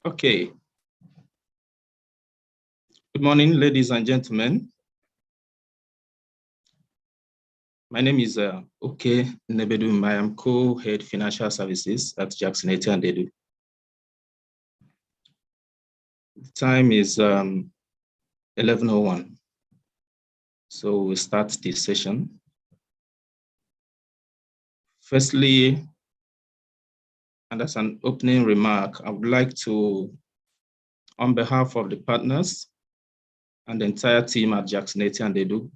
Okay. Good morning, ladies and gentlemen. My name is Oke Nebedum. I am co-head financial services at Jackson Eti and Dedu. The time is 11:01. So we'll start this session. Firstly, and as an opening remark, I would like to, on behalf of the partners and the entire team at Jackson Eti and Dedu,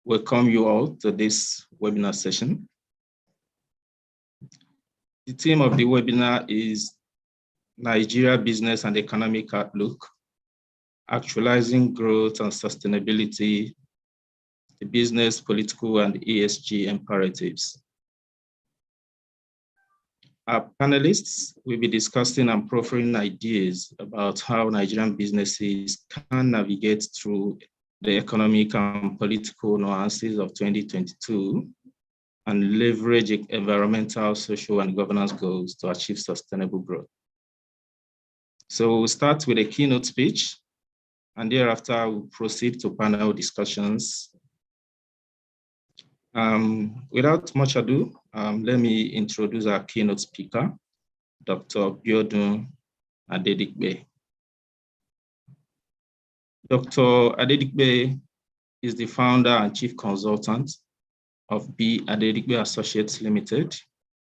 welcome you all to this webinar session. The theme of the webinar is Nigeria Business and Economic Outlook, Actualizing Growth and Sustainability, the Business, Political, and ESG Imperatives. Our panelists will be discussing and proffering ideas about how Nigerian businesses can navigate through the economic and political nuances of 2022 and leverage environmental, social, and governance goals to achieve sustainable growth. So we'll start with a keynote speech, and thereafter we'll proceed to panel discussions. Without much ado, let me introduce our keynote speaker, Dr. Biodun Adedigbe. Dr. Adedigbe is the founder and chief consultant of B. Adedigbe Associates Limited,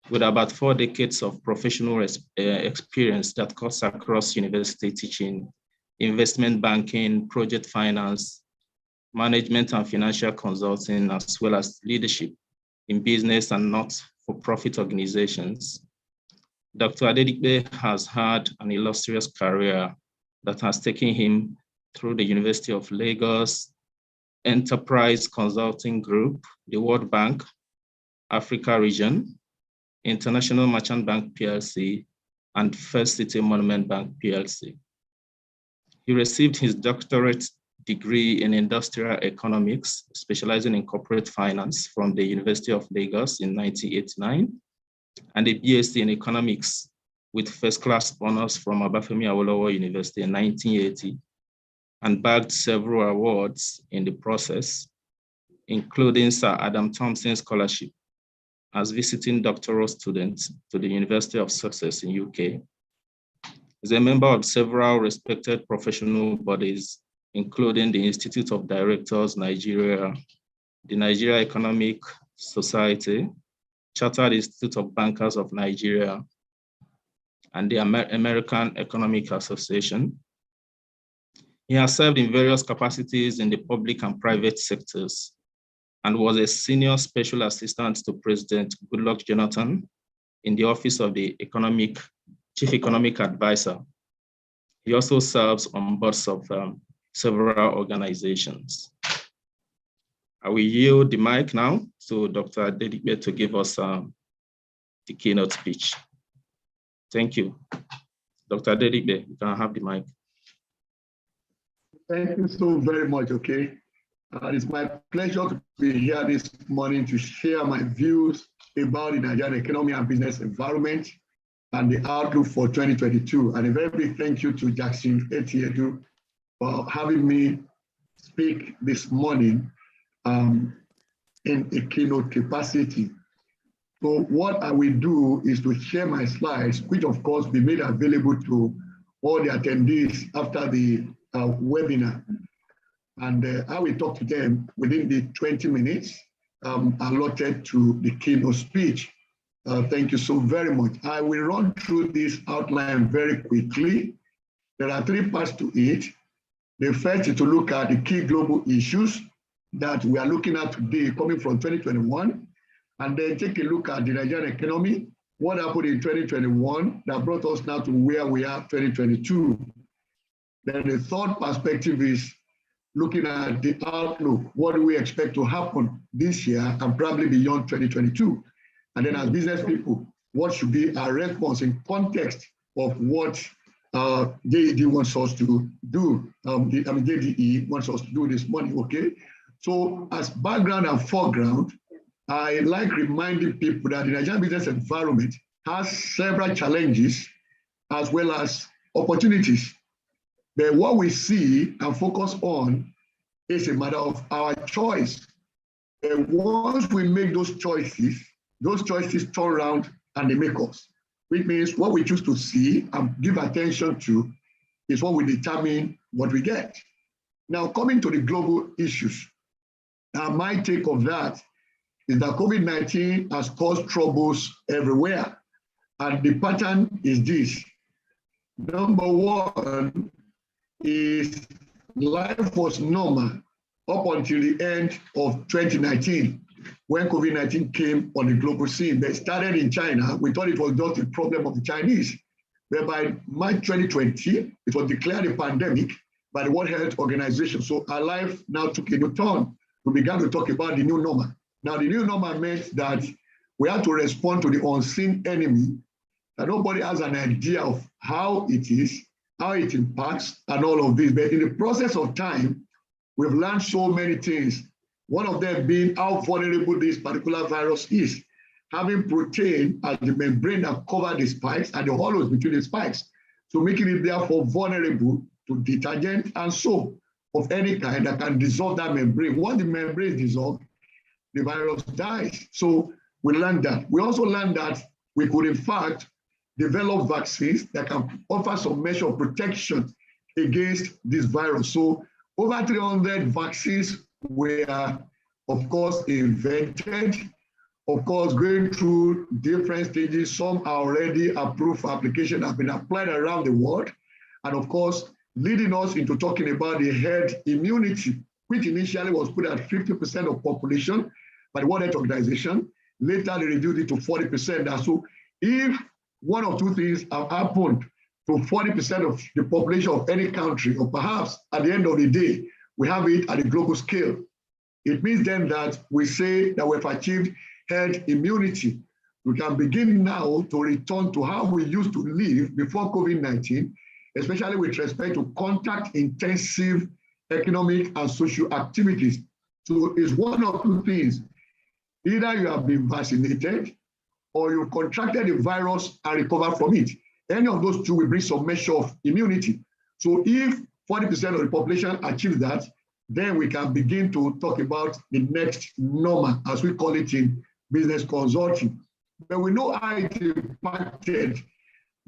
with about 4 decades of professional experience that cuts across university teaching, investment banking, project finance, management and financial consulting, as well as leadership in business and not-for-profit organizations. Dr. Adedigbe has had an illustrious career that has taken him through the University of Lagos, Enterprise Consulting Group, the World Bank, Africa Region, International Merchant Bank PLC, and First City Monument Bank PLC. He received his doctorate degree in industrial economics, specializing in corporate finance from the University of Lagos in 1989, and a BSc in economics with first-class honors from Obafemi Awolowo University in 1980, and bagged several awards in the process, including Sir Adam Thompson Scholarship as visiting doctoral student to the University of Sussex in UK. He's a member of several respected professional bodies, including the Institute of Directors, Nigeria, the Nigeria Economic Society, Chartered Institute of Bankers of Nigeria, and the American Economic Association. He has served in various capacities in the public and private sectors and was a senior special assistant to President Goodluck Jonathan in the office of the Chief Economic Advisor. He also serves on boards of several organizations. I will yield the mic now to Dr. Adedigbe to give us the keynote speech. Thank you. Dr. Adedigbe, you can have the mic. Thank you so very much, okay? It's my pleasure to be here this morning to share my views about the Nigerian economy and business environment and the outlook for 2022. And a very big thank you to Jackson Eti and Dedu for having me speak this morning in a keynote capacity. So what I will do is to share my slides, which of course will be made available to all the attendees after the webinar. And I will talk to them within the 20 minutes allotted to the keynote speech. Thank you so very much. I will run through this outline very quickly. There are 3 parts to it. The first is to look at the key global issues that we are looking at today coming from 2021, and then take a look at the Nigerian economy, what happened in 2021 that brought us now to where we are 2022. Then the third perspective is looking at the outlook. What do we expect to happen this year and probably beyond 2022? And then as business people, what should be our response in context of what JD wants us to do, JDE wants us to do this morning, okay? So as background and foreground, I like reminding people that the Nigerian business environment has several challenges as well as opportunities. But what we see and focus on is a matter of our choice. And once we make those choices turn around and they make us, which means what we choose to see and give attention to is what we determine what we get. Now, coming to the global issues, my take of that is that COVID-19 has caused troubles everywhere. And the pattern is this. Number one is life was normal up until the end of 2019, when COVID-19 came on the global scene. They started in China. We thought it was just a problem of the Chinese. But by March 2020, it was declared a pandemic by the World Health Organization. So our life now took a new turn. We began to talk about the new normal. Now, the new normal meant that we had to respond to the unseen enemy, that nobody has an idea of how it is, how it impacts, and all of this. But in the process of time, we've learned so many things. One of them being how vulnerable this particular virus is, having protein as the membrane that covers the spikes and the hollows between the spikes. So making it therefore vulnerable to detergent and soap of any kind that can dissolve that membrane. Once the membrane is dissolved, the virus dies. So we learned that. We also learned that we could in fact develop vaccines that can offer some measure of protection against this virus. So over 300 vaccines were, of course, invented, of course, going through different stages. Some are already approved for application, have been applied around the world. And of course, leading us into talking about the herd immunity, which initially was put at 50% of population by the World Health Organization. Later, they reduced it to 40%. And so if one or two things have happened to 40% of the population of any country, or perhaps at the end of the day, we have it at a global scale, it means then that we say that we've achieved herd immunity. We can begin now to return to how we used to live before COVID-19, especially with respect to contact-intensive economic and social activities. So it's one of two things. Either you have been vaccinated or you contracted the virus and recovered from it. Any of those two will bring some measure of immunity. So if 40% of the population achieves that, then we can begin to talk about the next normal, as we call it in business consulting. But we know how it impacted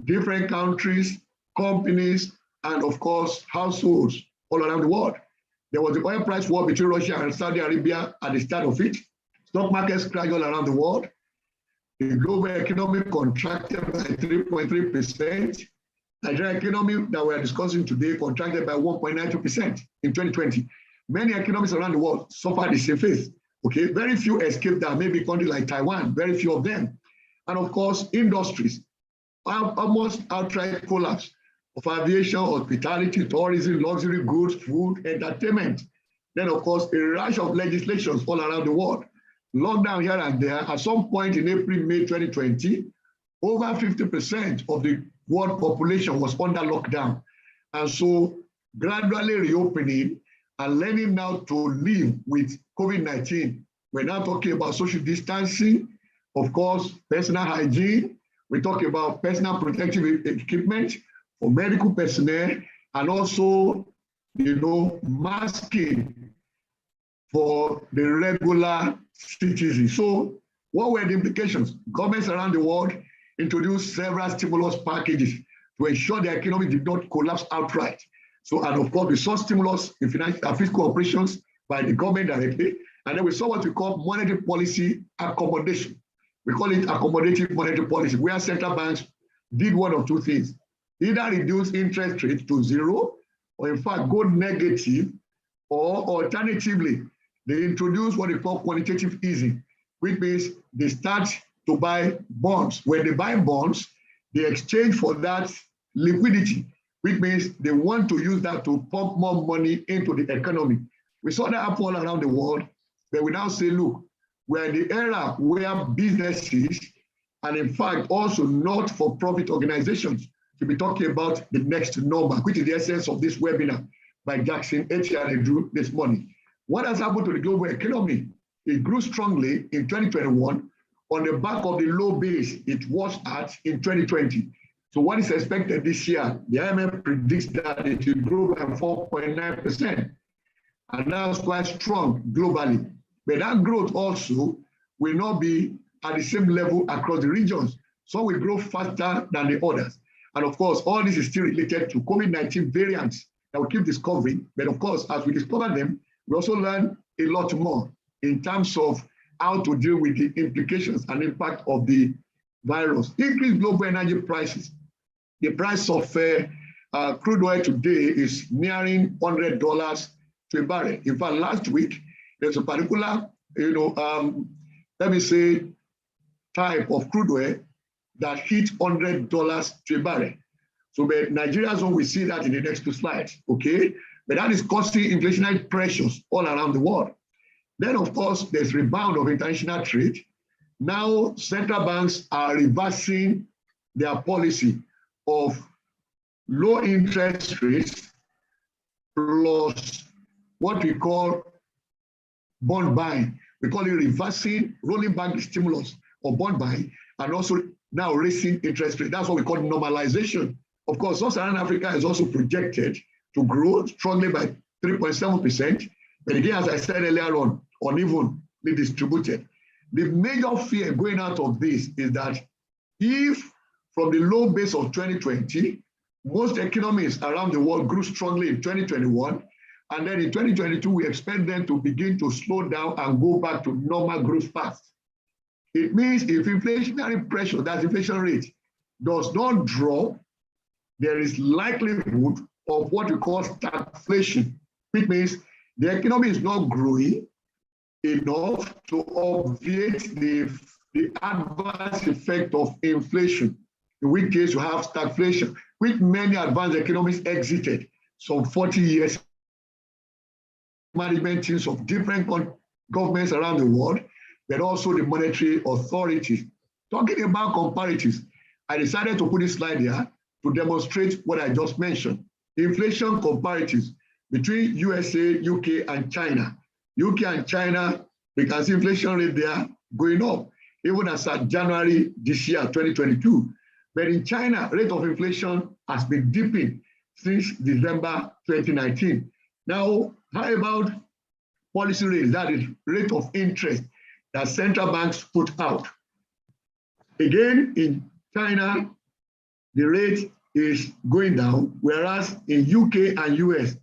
different countries, companies, and of course, households all around the world. There was the oil price war between Russia and Saudi Arabia at the start of it. Stock markets crashed all around the world. The global economy contracted by 3.3%. Nigerian economy that we are discussing today contracted by 1.92% in 2020. Many economies around the world suffered the same fate. Okay, very few escaped that, maybe countries like Taiwan, very few of them. And of course, industries, almost outright collapse of aviation, hospitality, tourism, luxury goods, food, entertainment. Then of course, a rash of legislations all around the world. Lockdown here and there. At some point in April, May 2020, over 50% of the world population was under lockdown. And so gradually reopening and learning now to live with COVID-19. We're now talking about social distancing, of course, personal hygiene. We talk about personal protective equipment for medical personnel, and also, masking for the regular citizens. So what were the implications? Governments around the world introduced several stimulus packages to ensure the economy did not collapse outright. So, and of course, we saw stimulus in fiscal operations by the government directly. And then we saw what we call monetary policy accommodation. We call it accommodative monetary policy, where central banks did one of two things: either reduce interest rates to zero, or in fact go negative, or alternatively, they introduce what they call quantitative easing, which means they start to buy bonds. When they buy bonds, they exchange for that liquidity, which means they want to use that to pump more money into the economy. We saw that happen all around the world, but we now say, look, we're in the era where businesses, and in fact also not-for-profit organizations to be talking about the next number, which is the essence of this webinar by Jackson Echianedru this morning. What has happened to the global economy? It grew strongly in 2021 on the back of the low base it was at in 2020. So what is expected this year? The IMF predicts that it will grow by 4.9%. And that's quite strong globally. But that growth also will not be at the same level across the regions. Some will grow faster than the others. And of course, all this is still related to COVID-19 variants that we keep discovering. But of course, as we discover them, we also learn a lot more in terms of how to deal with the implications and impact of the virus. Increased global energy prices. The price of crude oil today is nearing $100 to a barrel. In fact, last week, there's a particular, let me say, type of crude oil that hit $100 to a barrel. So Nigeria's one, we see that in the next two slides, okay? But that is causing inflationary pressures all around the world. Then, of course, there's rebound of international trade. Now, central banks are reversing their policy of low interest rates plus what we call bond buying. We call it reversing, rolling back the stimulus of bond buying, and also now raising interest rates. That's what we call normalization. Of course, Sub-Saharan Africa is also projected to grow strongly by 3.7%. But again, as I said earlier on, unevenly distributed. The major fear going out of this is that if from the low base of 2020, most economies around the world grew strongly in 2021, and then in 2022, we expect them to begin to slow down and go back to normal growth path. It means if inflationary pressure, that inflation rate, does not drop, there is likelihood of what we call stagflation, which means the economy is not growing enough to obviate the adverse effect of inflation, in which case you have stagflation, which many advanced economies exited some 40 years management teams of different governments around the world, but also the monetary authorities. Talking about comparatives, I decided to put this slide here to demonstrate what I just mentioned. Inflation comparatives between USA, UK, and China. UK and China, we can see inflation rate there going up, even as at January this year, 2022. But in China, rate of inflation has been dipping since December 2019. Now, how about policy rates, that is rate of interest that central banks put out? Again, in China, the rate is going down, whereas in UK and US,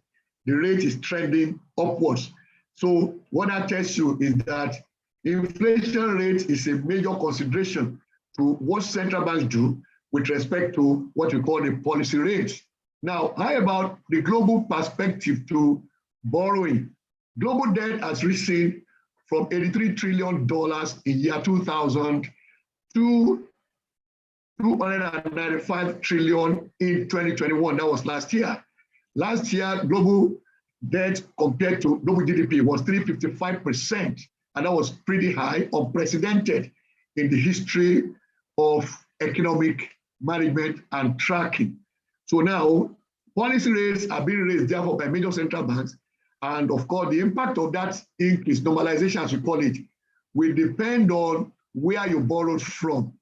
the rate is trending upwards. So what that tells you is that inflation rate is a major consideration to what central banks do with respect to what we call the policy rates. Now, how about the global perspective to borrowing? Global debt has risen from $83 trillion in year 2000 to $295 trillion in 2021. That was last year. Last year, global debt compared to global GDP was 355%, and that was pretty high, unprecedented in the history of economic management and tracking. So now, policy rates are being raised, therefore, by major central banks. And of course, the impact of that increase, normalization as we call it, will depend on where you borrowed from.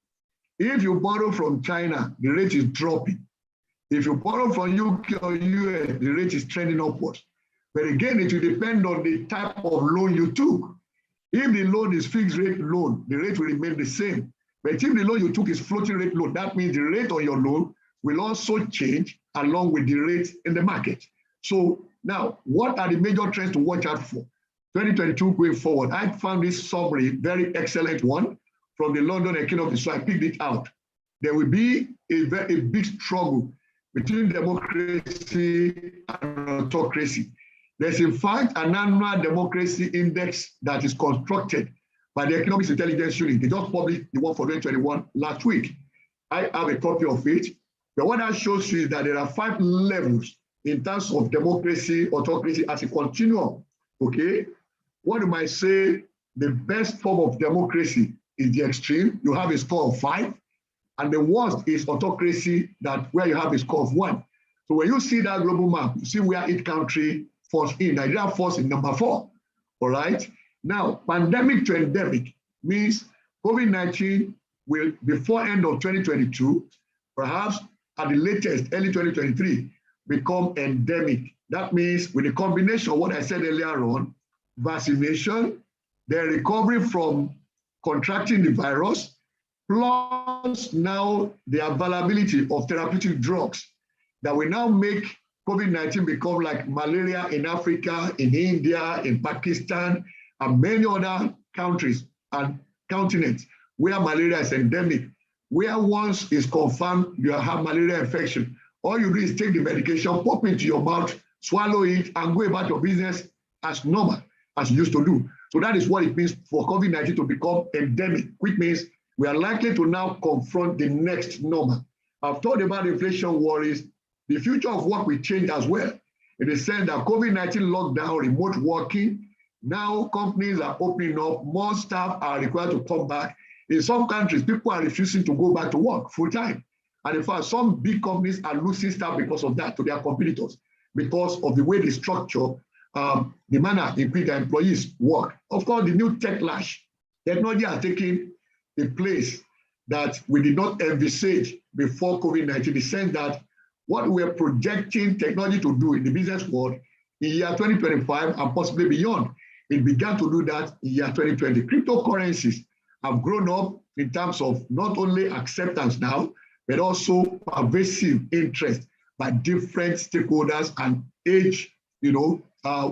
If you borrow from China, the rate is dropping. If you borrow from UK or US, the rate is trending upwards. But again, it will depend on the type of loan you took. If the loan is fixed rate loan, the rate will remain the same. But if the loan you took is floating rate loan, that means the rate on your loan will also change along with the rate in the market. So now, what are the major trends to watch out for? 2022 going forward, I found this summary, very excellent one, from the London Economics, so I picked it out. There will be a big struggle between democracy and autocracy. There's in fact an annual democracy index that is constructed by the Economics Intelligence Unit. They just published the one for 2021 last week. I have a copy of it. But what that shows you is that there are 5 levels in terms of democracy, autocracy as a continuum, okay? What you might say, the best form of democracy is the extreme. You have a score of 5. And the worst is autocracy, that where you have a score of 1. So when you see that global map, you see where each country falls in. Nigeria falls in number 4. All right. Now, pandemic to endemic means COVID-19 will, before end of 2022, perhaps at the latest, early 2023, become endemic. That means with a combination of what I said earlier on, vaccination, the recovery from contracting the virus, plus now the availability of therapeutic drugs that will now make COVID-19 become like malaria in Africa, in India, in Pakistan, and many other countries and continents where malaria is endemic, where once it's confirmed you have malaria infection, all you do is take the medication, pop it into your mouth, swallow it, and go about your business as normal as you used to do. So that is what it means for COVID-19 to become endemic, which means we are likely to now confront the next normal. I've talked about inflation worries. The future of work will change as well, in the sense that COVID-19 lockdown, remote working, now companies are opening up, more staff are required to come back. In some countries, people are refusing to go back to work full time. And in fact, some big companies are losing staff because of that to their competitors, because of the way they structure the manner in which their employees work. Of course, the new technology has taken a place that we did not envisage before COVID-19, in the sense that what we're projecting technology to do in the business world in year 2025 and possibly beyond, it began to do that in year 2020. Cryptocurrencies have grown up in terms of not only acceptance now, but also pervasive interest by different stakeholders and age,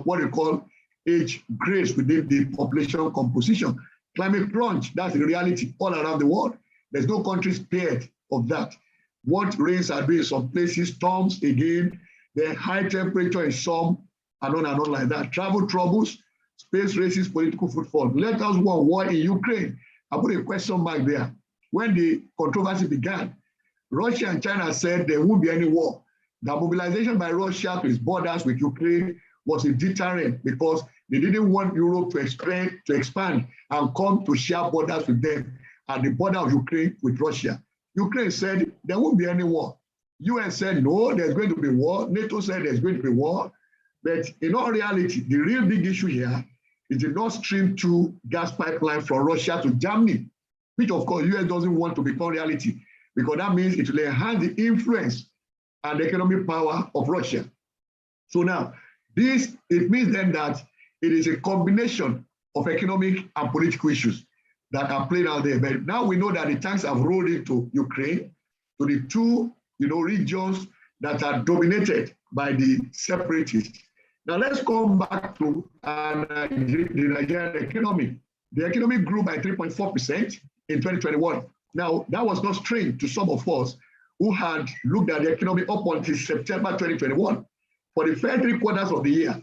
what we call age grades within the population composition. Climate crunch, that's the reality all around the world. There's no country spared of that. What rains are doing in some places, storms again, the high temperature in some, and on like that. Travel troubles, space races, political footfall. Let us war in Ukraine. I put a question mark there. When the controversy began, Russia and China said there won't be any war. The mobilization by Russia to its borders with Ukraine was a deterrent, because they didn't want Europe to expand and come to share borders with them at the border of Ukraine with Russia. Ukraine said there won't be any war. US said no, there's going to be war. NATO said there's going to be war. But in all reality, the real big issue here is the Nord Stream 2 gas pipeline from Russia to Germany, which of course US doesn't want to become reality, because that means it will enhance the influence and the economic power of Russia. So now, it means then that it is a combination of economic and political issues that are playing out there. But now we know that the tanks have rolled into Ukraine, to the two regions that are dominated by the separatists. Now let's come back to the Nigerian economy. The economy grew by 3.4% in 2021. Now, that was not strange to some of us who had looked at the economy up until September 2021. For the first 3 quarters of the year,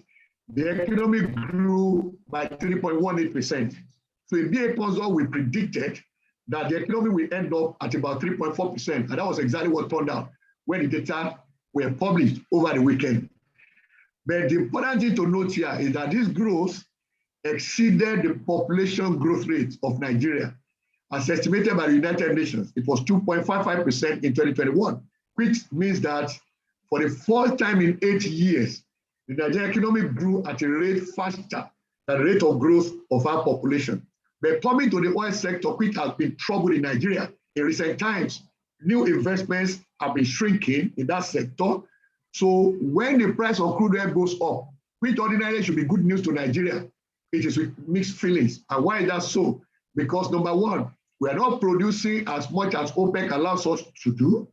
the economy grew by 3.18%. So in BA Consult, we predicted that the economy will end up at about 3.4%. And that was exactly what turned out when the data were published over the weekend. But the important thing to note here is that this growth exceeded the population growth rate of Nigeria, as estimated by the United Nations. It was 2.55% in 2021, which means that for the first time in 8 years, the Nigerian economy grew at a rate faster than the rate of growth of our population. But coming to the oil sector, which has been troubled in Nigeria in recent times, new investments have been shrinking in that sector. So when the price of crude oil goes up, which ordinarily should be good news to Nigeria, it is with mixed feelings. And why is that so? Because number one, we are not producing as much as OPEC allows us to do.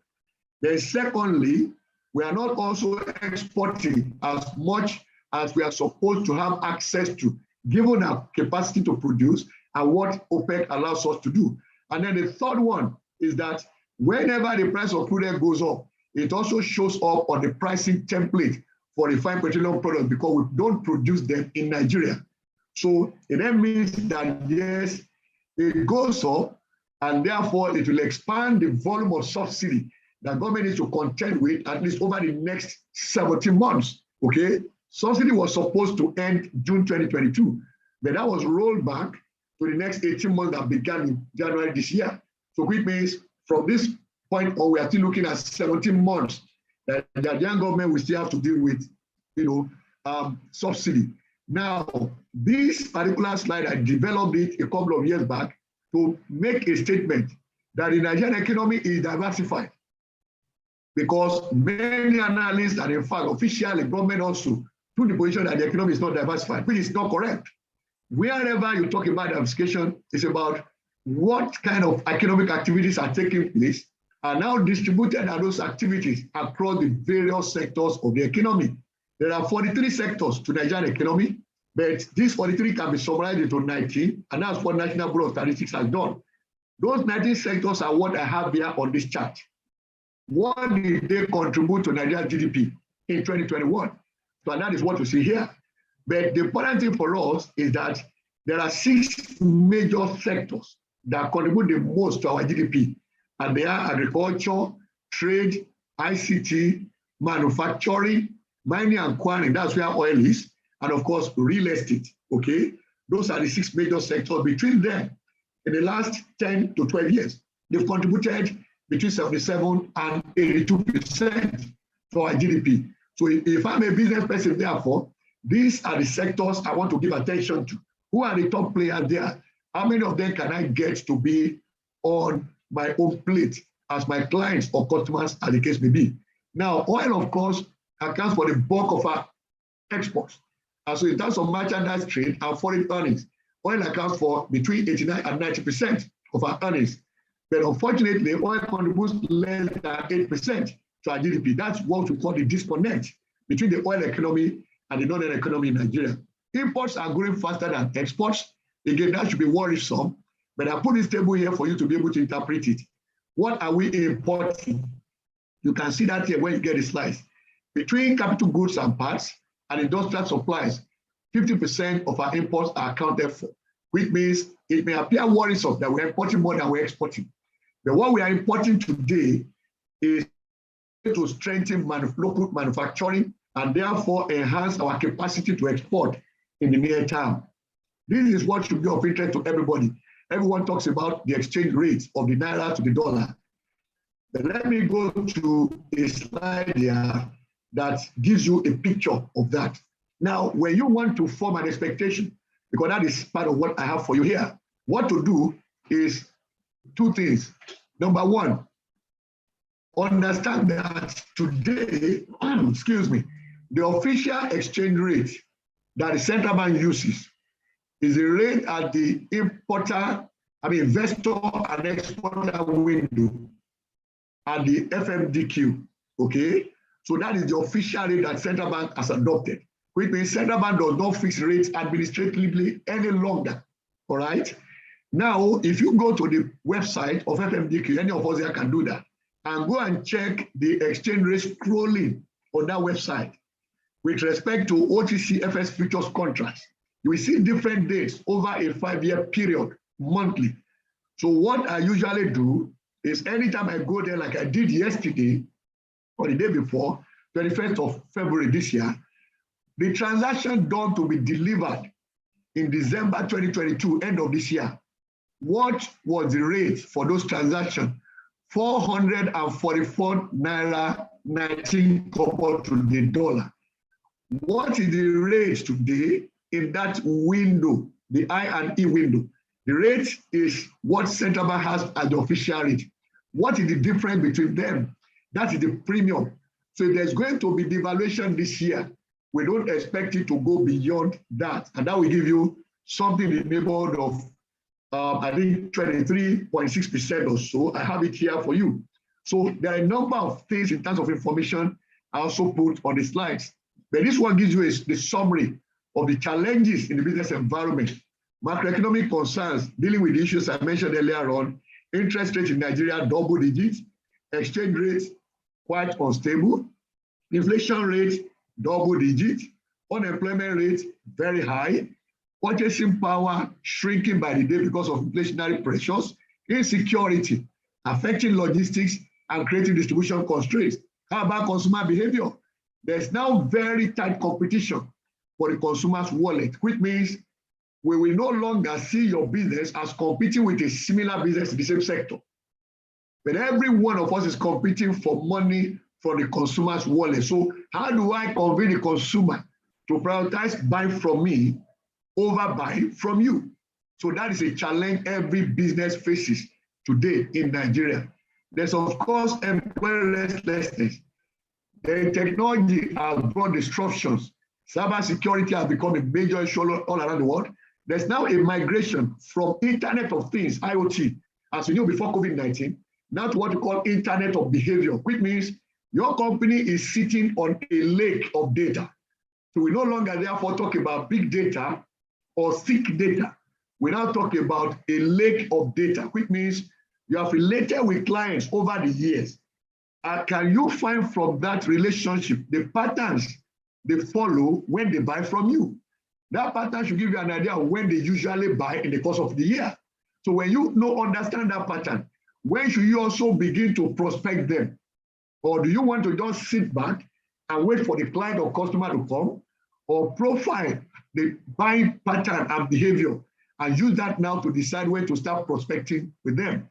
Then secondly, we are not also exporting as much as we are supposed to have access to, given our capacity to produce and what OPEC allows us to do. And then the third one is that whenever the price of crude oil goes up, it also shows up on the pricing template for refined petroleum products, because we don't produce them in Nigeria. So it then means that yes, it goes up, and therefore it will expand the volume of subsidy that government needs to contend with at least over the next 17 months, okay? Subsidy was supposed to end June 2022, but that was rolled back to the next 18 months that began in January this year. So which means from this point, or we are still looking at 17 months that the Nigerian government will still have to deal with, subsidy. Now, this particular slide, I developed it a couple of years back to make a statement that the Nigerian economy is diversified, because many analysts and in fact officially government also took the position that the economy is not diversified, which is not correct. Wherever you talk about diversification, it's about what kind of economic activities are taking place and how distributed are those activities across the various sectors of the economy. There are 43 sectors to the Nigerian economy, but these 43 can be summarized into 19, and that's what National Bureau of Statistics has done. Those 19 sectors are what I have here on this chart. What did they contribute to Nigerian GDP in 2021? So that is what you see here. But the important thing for us is that there are 6 major sectors that contribute the most to our GDP, and they are agriculture, trade, ICT, manufacturing, mining and quarrying, that's where oil is, and of course, real estate, okay? Those are the 6 major sectors. Between them, in the last 10 to 12 years, they've contributed between 77 and 82% to our GDP. So if I'm a business person, therefore, these are the sectors I want to give attention to. Who are the top players there? How many of them can I get to be on my own plate as my clients or customers, as the case may be? Now, oil, of course, accounts for the bulk of our exports. And so in terms of merchandise trade and foreign earnings, oil accounts for between 89 and 90% of our earnings. But unfortunately, oil contributes less than 8% to our GDP. That's what we call the disconnect between the oil economy and the non-oil economy in Nigeria. Imports are growing faster than exports. Again, that should be worrisome, but I put this table here for you to be able to interpret it. What are we importing? You can see that here when you get the slides. Between capital goods and parts and industrial supplies, 50% of our imports are accounted for, which means it may appear worrisome that we're importing more than we're exporting. But what we are importing today is to strengthen local manufacturing and therefore enhance our capacity to export in the near term. This is what should be of interest to everybody. Everyone talks about the exchange rate of the naira to the dollar. But let me go to a slide here that gives you a picture of that. Now, when you want to form an expectation, because that is part of what I have for you here, what to do is 2 things. Number 1, understand that today, the official exchange rate that the central bank uses is the rate at the investor and exporter window at the FMDQ, okay? So that is the official rate that central bank has adopted, which means central bank does not fix rates administratively any longer, all right? Now, if you go to the website of FMDQ, any of us here can do that, and go and check the exchange rate scrolling on that website with respect to OTC FX futures contracts. You will see different dates over a 5-year period, monthly. So what I usually do is anytime I go there, like I did yesterday or the day before, 21st of February this year, the transaction done to be delivered in December 2022, end of this year, what was the rate for those transactions? 444 naira 19 kobo to the dollar. What is the rate today in that window, the I and E window? The rate is what central bank has as the official rate. What is the difference between them? That is the premium. So if there's going to be devaluation this year, we don't expect it to go beyond that. And that will give you something in the neighborhood of, I think 23.6% or so. I have it here for you. So there are a number of things in terms of information I also put on the slides. But this one gives you the summary of the challenges in the business environment, macroeconomic concerns dealing with the issues I mentioned earlier on, interest rates in Nigeria double digits, exchange rates quite unstable, inflation rate double digits, unemployment rate very high, purchasing power shrinking by the day because of inflationary pressures, insecurity affecting logistics and creating distribution constraints. How about consumer behavior? There's now very tight competition for the consumer's wallet, which means we will no longer see your business as competing with a similar business in the same sector. but every one of us is competing for money from the consumer's wallet. So how do I convince the consumer to prioritize buying from me over buying from you? So that is a challenge every business faces today in Nigeria. There's of course employee restlessness. The technology has brought disruptions. Cybersecurity has become a major issue all around the world. There's now a migration from Internet of Things, IoT, as you know before COVID-19, now to what we call Internet of Behavior, which means your company is sitting on a lake of data. So we no longer therefore talk about big data or thick data. We now talk about a lake of data, which means you have related with clients over the years. Can you find from that relationship the patterns they follow when they buy from you? That pattern should give you an idea of when they usually buy in the course of the year. So when you understand that pattern, when should you also begin to prospect them? Or do you want to just sit back and wait for the client or customer to come, or profile the buying pattern and behavior and use that now to decide when to start prospecting with them?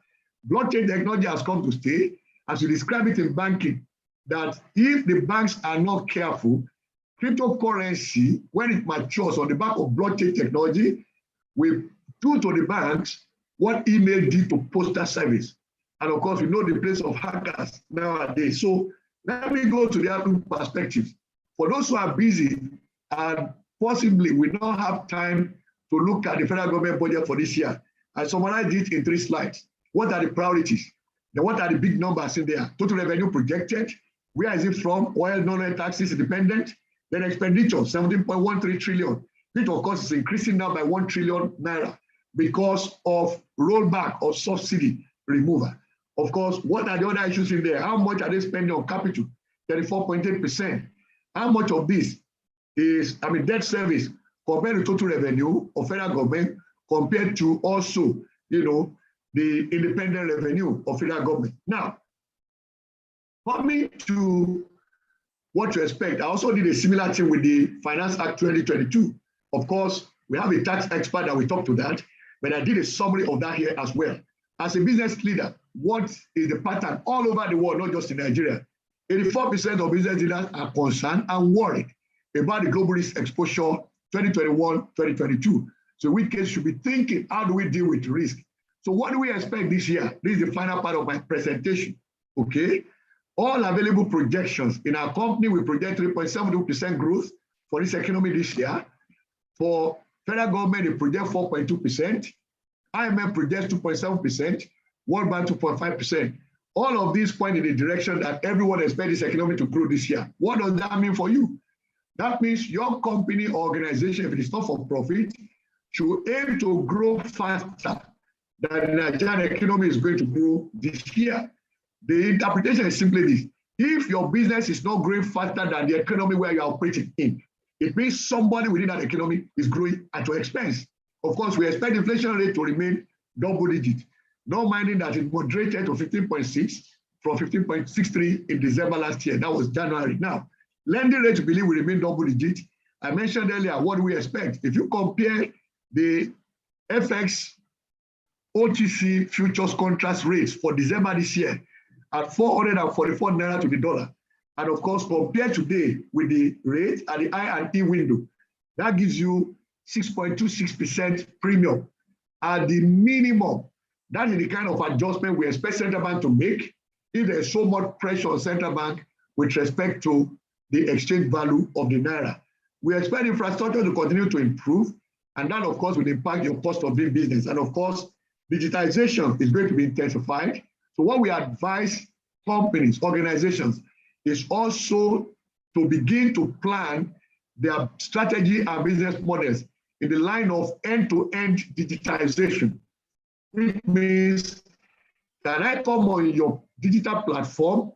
Blockchain technology has come to stay, as you describe it in banking, that if the banks are not careful, cryptocurrency, when it matures on the back of blockchain technology, will do to the banks what email did to postal service. And of course, we know the place of hackers nowadays. So let me go to the other perspective. For those who are busy and possibly we don't have time to look at the federal government budget for this year, I summarized it in 3 slides. What are the priorities? Then what are the big numbers in there? Total revenue projected. Where is it from? Oil, non-oil taxes independent. Then expenditure, 17.13 trillion, which of course is increasing now by 1 trillion naira because of rollback of subsidy removal. Of course, what are the other issues in there? How much are they spending on capital? 34.8%. How much of this is, debt service compared to total revenue of federal government compared to also, the independent revenue of federal government. Now, coming to what to expect, I also did a similar thing with the Finance Act 2022. Of course, we have a tax expert that we talked to that, but I did a summary of that here as well. As a business leader, what is the pattern all over the world, not just in Nigeria? 84% of business leaders are concerned and worried about the global risk exposure 2021-2022. So we should be thinking, how do we deal with risk? So what do we expect this year? This is the final part of my presentation, okay? All available projections in our company, we project 3.72% growth for this economy this year. For federal government, they project 4.2%. IMF projects 2.7%, World Bank 2.5%. All of these point in the direction that everyone expects this economy to grow this year. What does that mean for you? That means your company or organization, if it is not for profit, should aim to grow faster than the Nigerian economy is going to grow this year. The interpretation is simply this: if your business is not growing faster than the economy where you are operating in, it means somebody within that economy is growing at your expense. Of course, we expect the inflation rate to remain double digit, not minding that it moderated to 15.6 from 15.63 in December last year. That was January. Now, lending rate, we believe, will remain double digit. I mentioned earlier, what do we expect? If you compare the FX OTC futures contract rates for December this year at 444 naira to the dollar, and of course, compare today with the rate at the I and E window, that gives you 6.26% premium at the minimum. That is the kind of adjustment we expect central bank to make if there's so much pressure on central bank with respect to the exchange value of the naira. We expect infrastructure to continue to improve, and that, of course, will impact your cost of doing business. And of course, digitization is going to be intensified. So what we advise companies, organizations, is also to begin to plan their strategy and business models in the line of end-to-end digitization. It means, can I come on your digital platform,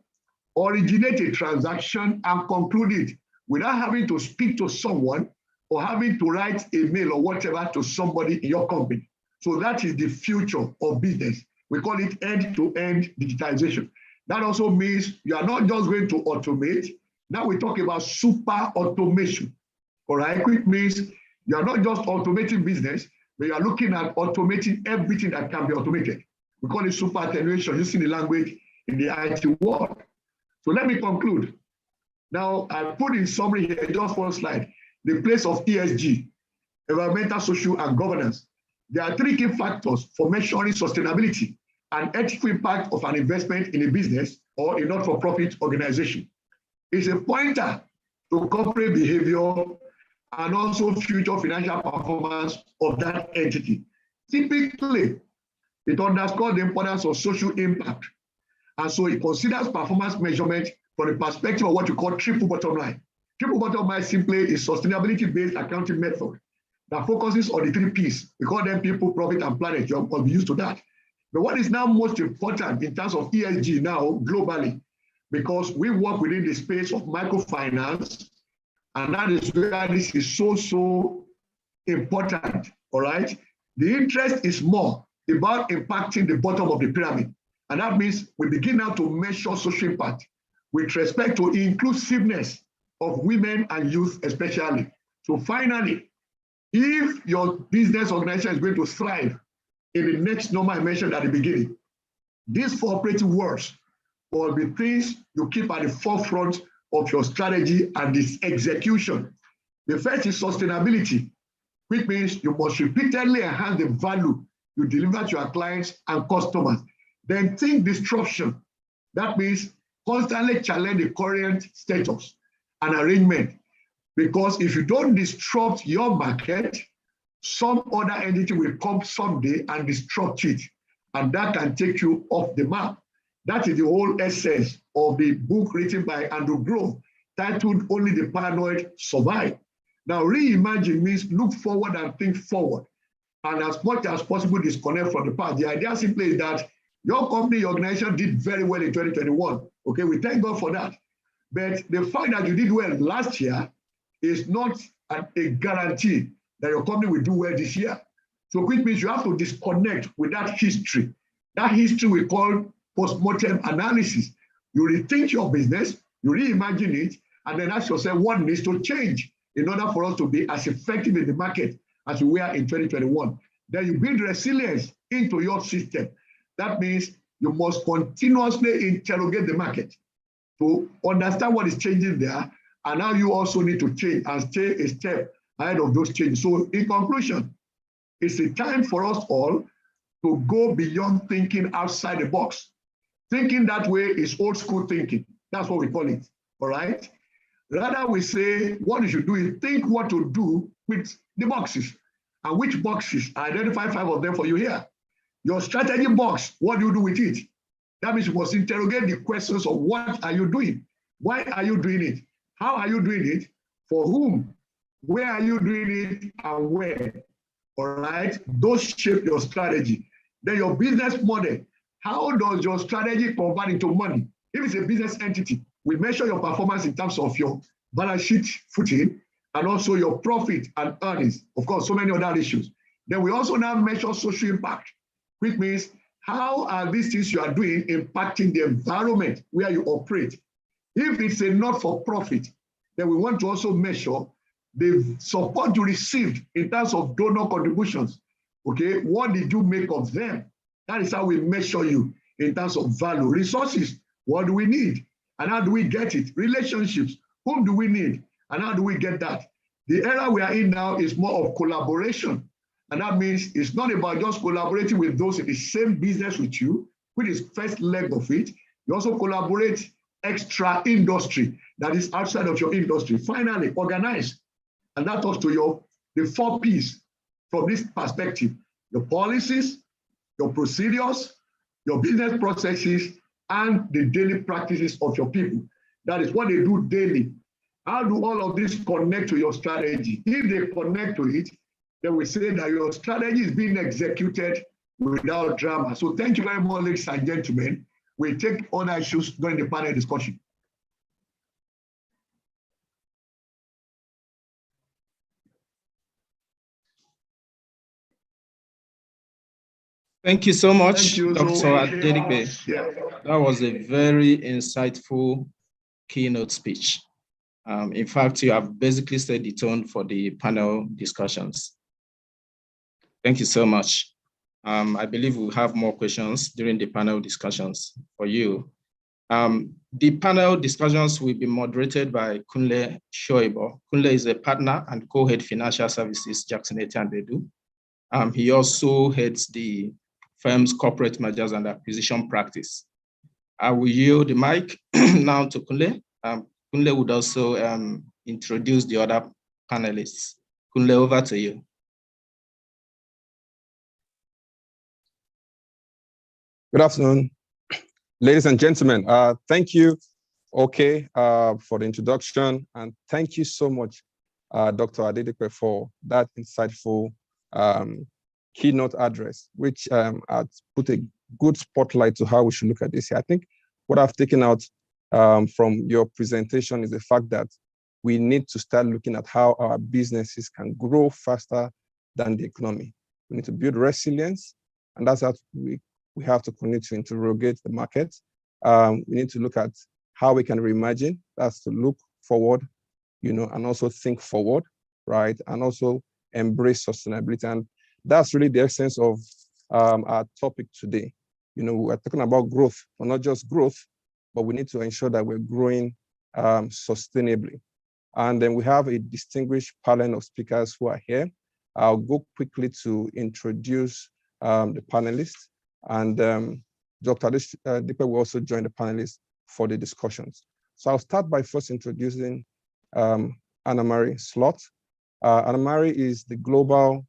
originate a transaction and conclude it without having to speak to someone or having to write a mail or whatever to somebody in your company? So that is the future of business. We call it end-to-end digitization. That also means you are not just going to automate. Now we talk about super automation, all right? Which means you are not just automating business, but you are looking at automating everything that can be automated. We call it super attenuation, using the language in the IT world. So let me conclude. Now, I put in summary here, just one slide, the place of ESG, environmental, social, and governance. There are three key factors for measuring sustainability and ethical impact of an investment in a business or a not-for-profit organization. It's a pointer to corporate behavior and also future financial performance of that entity. Typically, it underscores the importance of social impact. And so it considers performance measurement from the perspective of what you call triple bottom line. Triple bottom line simply is sustainability-based accounting method that focuses on the three P's. We call them people, profit, and planet. You will be used to that. But what is now most important in terms of ESG now globally, because we work within the space of microfinance, and that is where this is so important, all right? The interest is more about impacting the bottom of the pyramid. And that means we begin now to measure social impact with respect to inclusiveness of women and youth especially. So finally, if your business organization is going to thrive in the next number I mentioned at the beginning, these four operating words will be things you keep at the forefront of your strategy and its execution. The first is sustainability, which means you must repeatedly enhance the value you deliver to your clients and customers. Then think disruption. That means constantly challenge the current status and arrangement. Because if you don't disrupt your market, some other entity will come someday and disrupt it. And that can take you off the map. That is the whole essence of the book written by Andrew Grove, titled Only the Paranoid Survive. Now, reimagine means look forward and think forward. And as much as possible, disconnect from the past. The idea simply is that your company, your organization did very well in 2021. Okay, we thank God for that. But the fact that you did well last year is not a guarantee that your company will do well this year. So which means you have to disconnect with that history. That history we call post-mortem analysis. You rethink your business, you reimagine it, and then ask yourself what needs to change in order for us to be as effective in the market as we were in 2021. Then you build resilience into your system. That means you must continuously interrogate the market to understand what is changing there, and how you also need to change and stay a step ahead of those changes. So in conclusion, it's a time for us all to go beyond thinking outside the box. Thinking that way is old school thinking. That's what we call it, all right? Rather, we say what you should do is think what to do with the boxes. And which boxes? I identify 5 of them for you here. Your strategy box, what do you do with it? That means you must interrogate the questions of what are you doing? Why are you doing it? How are you doing it? For whom? Where are you doing it and where? All right, those shape your strategy. Then your business model. How does your strategy convert into money? If it's a business entity, we measure your performance in terms of your balance sheet footing and also your profit and earnings. Of course, so many other issues. Then we also now measure social impact, which means how are these things you are doing impacting the environment where you operate? If it's a not-for-profit, then we want to also measure the support you received in terms of donor contributions. Okay, what did you make of them? That is how we measure you in terms of value. Resources, what do we need? And how do we get it? Relationships, whom do we need? And how do we get that? The era we are in now is more of collaboration. And that means it's not about just collaborating with those in the same business with you, which is first leg of it. You also collaborate extra industry that is outside of your industry. Finally, organize. And that talks to the 4 P's from this perspective: your policies, your procedures, your business processes, and the daily practices of your people. That is what they do daily. How do all of this connect to your strategy? If they connect to it, then we say that your strategy is being executed without drama. So thank you very much, ladies and gentlemen. We'll take other issues during the panel discussion. Thank you so much, you. Dr. Adedigbe. Yeah. That was a very insightful keynote speech. In fact, you have basically set the tone for the panel discussions. Thank you so much. I believe we'll have more questions during the panel discussions for you. The panel discussions will be moderated by Kunle Shoibo. Kunle is a partner and co-head financial services, Jackson Etienne Bedu. He also heads the firm's corporate mergers and acquisition practice. I will yield the mic now to Kunle. Kunle would also introduce the other panelists. Kunle, over to you. Good afternoon, ladies and gentlemen. Thank you, OK, for the introduction. And thank you so much, Dr. Adedipe, for that insightful keynote address, which had put a good spotlight to how we should look at this here. I think what I've taken out from your presentation is the fact that we need to start looking at how our businesses can grow faster than the economy. We need to build resilience, and that's how we have to continue to interrogate the market. We need to look at how we can reimagine. That's to look forward, and also think forward, right? And also embrace sustainability. And that's really the essence of our topic today. We're talking about growth, but not just growth, but we need to ensure that we're growing sustainably. And then we have a distinguished panel of speakers who are here. I'll go quickly to introduce the panelists. And Dr. Adedipe will also join the panelists for the discussions. So I'll start by first introducing Anna-Marie Slot. Anna-Marie is the global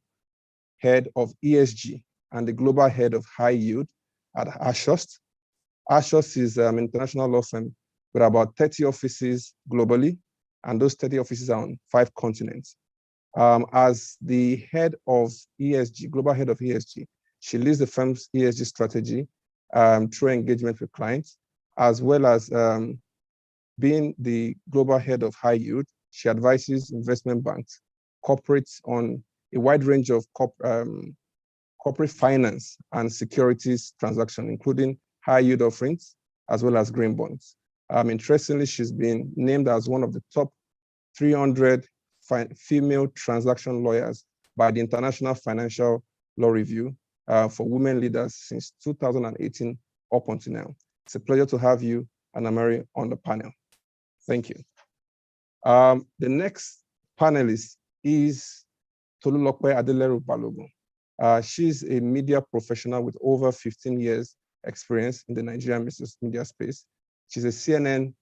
head of ESG and the global head of high yield at Ashurst. Ashurst is an international law firm with about 30 offices globally, and those 30 offices are on 5 continents. As the head of ESG, global head of ESG, she leads the firm's ESG strategy through engagement with clients, as well as being the global head of high yield. She advises investment banks, corporates on a wide range of corporate finance and securities transactions, including high yield offerings, as well as green bonds. Interestingly, she's been named as one of the top 300 female transaction lawyers by the International Financial Law Review for women leaders since 2018 up until now. It's a pleasure to have you, Anna-Marie, on the panel. Thank you. The next panelist is Tolulope Adeleru Balogun. She's a media professional with over 15 years experience in the Nigerian media space. She's a CNN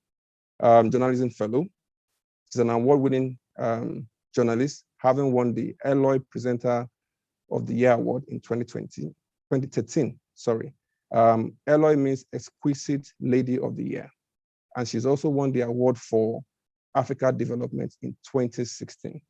journalism fellow. She's an award-winning journalist, having won the Eloy Presenter of the Year Award in 2013. Eloy means Exquisite Lady of the Year. And she's also won the award for Africa Development in 2016.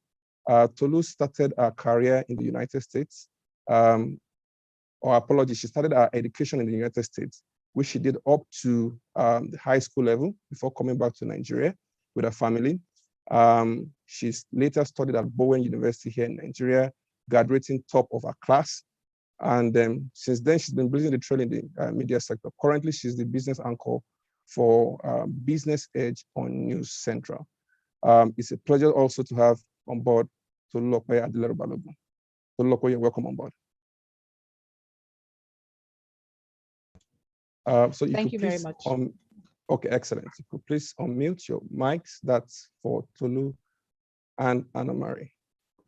Tolu started her career in the United States. She started her education in the United States, which she did up to the high school level before coming back to Nigeria with her family. She's later studied at Bowen University here in Nigeria, graduating top of her class. And since then, she's been blazing the trail in the media sector. Currently, she's the business anchor for Business Edge on News Central. It's a pleasure also to have on board Tolulope Adeleru Balogun. Tolulope, you're welcome on board. So Thank you very much. Okay, excellent. You could please unmute your mics. That's for Tolu and Anna-Marie.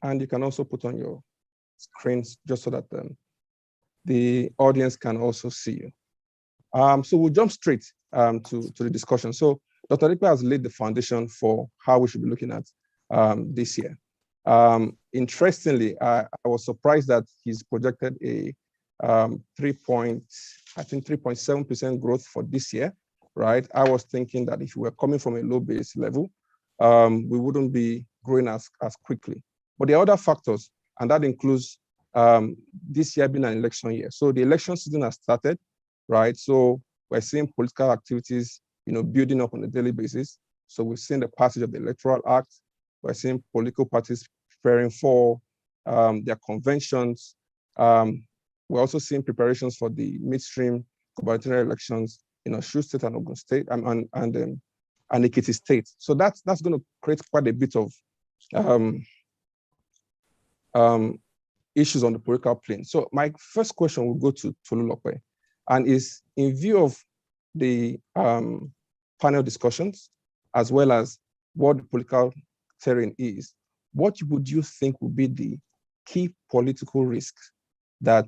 And you can also put on your screens just so that the audience can also see you. So we'll jump straight to the discussion. So Dr. Adedipe has laid the foundation for how we should be looking at this year. Interestingly, I was surprised that he's projected a 3.7% growth for this year, right? I was thinking that if we were coming from a low base level, we wouldn't be growing as quickly. But there are other factors, and that includes this year being an election year. So the election season has started, right? So we're seeing political activities, building up on a daily basis. So we've seen the passage of the Electoral Act. We're seeing political parties preparing for their conventions. We're also seeing preparations for the midstream gubernatorial elections in Osun State and Ogun State and Ekiti State. So that's going to create quite a bit of issues on the political plane. So my first question will go to Tolulope, and is in view of the panel discussions, as well as what the political terrain is, what would you think would be the key political risks that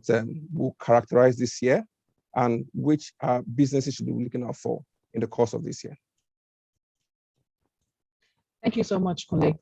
will characterize this year, and which businesses should be looking out for in the course of this year? Thank you so much, Kunle.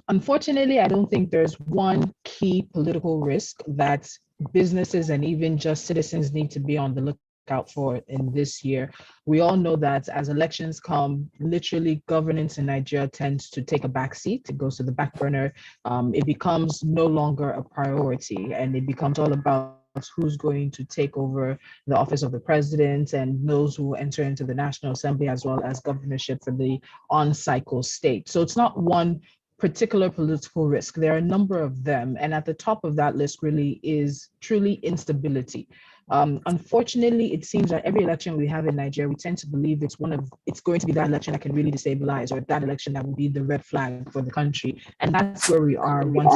Unfortunately, I don't think there's one key political risk that businesses and even just citizens need to be on the lookout for in this year. We all know that as elections come, literally governance in Nigeria tends to take a back seat. It goes to the back burner. It becomes no longer a priority, and it becomes all about who's going to take over the office of the president and those who enter into the National Assembly, as well as governorship for the on-cycle state. So it's not one particular political risk. There are a number of them. And at the top of that list really is truly instability. Unfortunately, it seems that every election we have in Nigeria, we tend to believe it's going to be that election that can really destabilize, or that election that will be the red flag for the country. And that's where we are once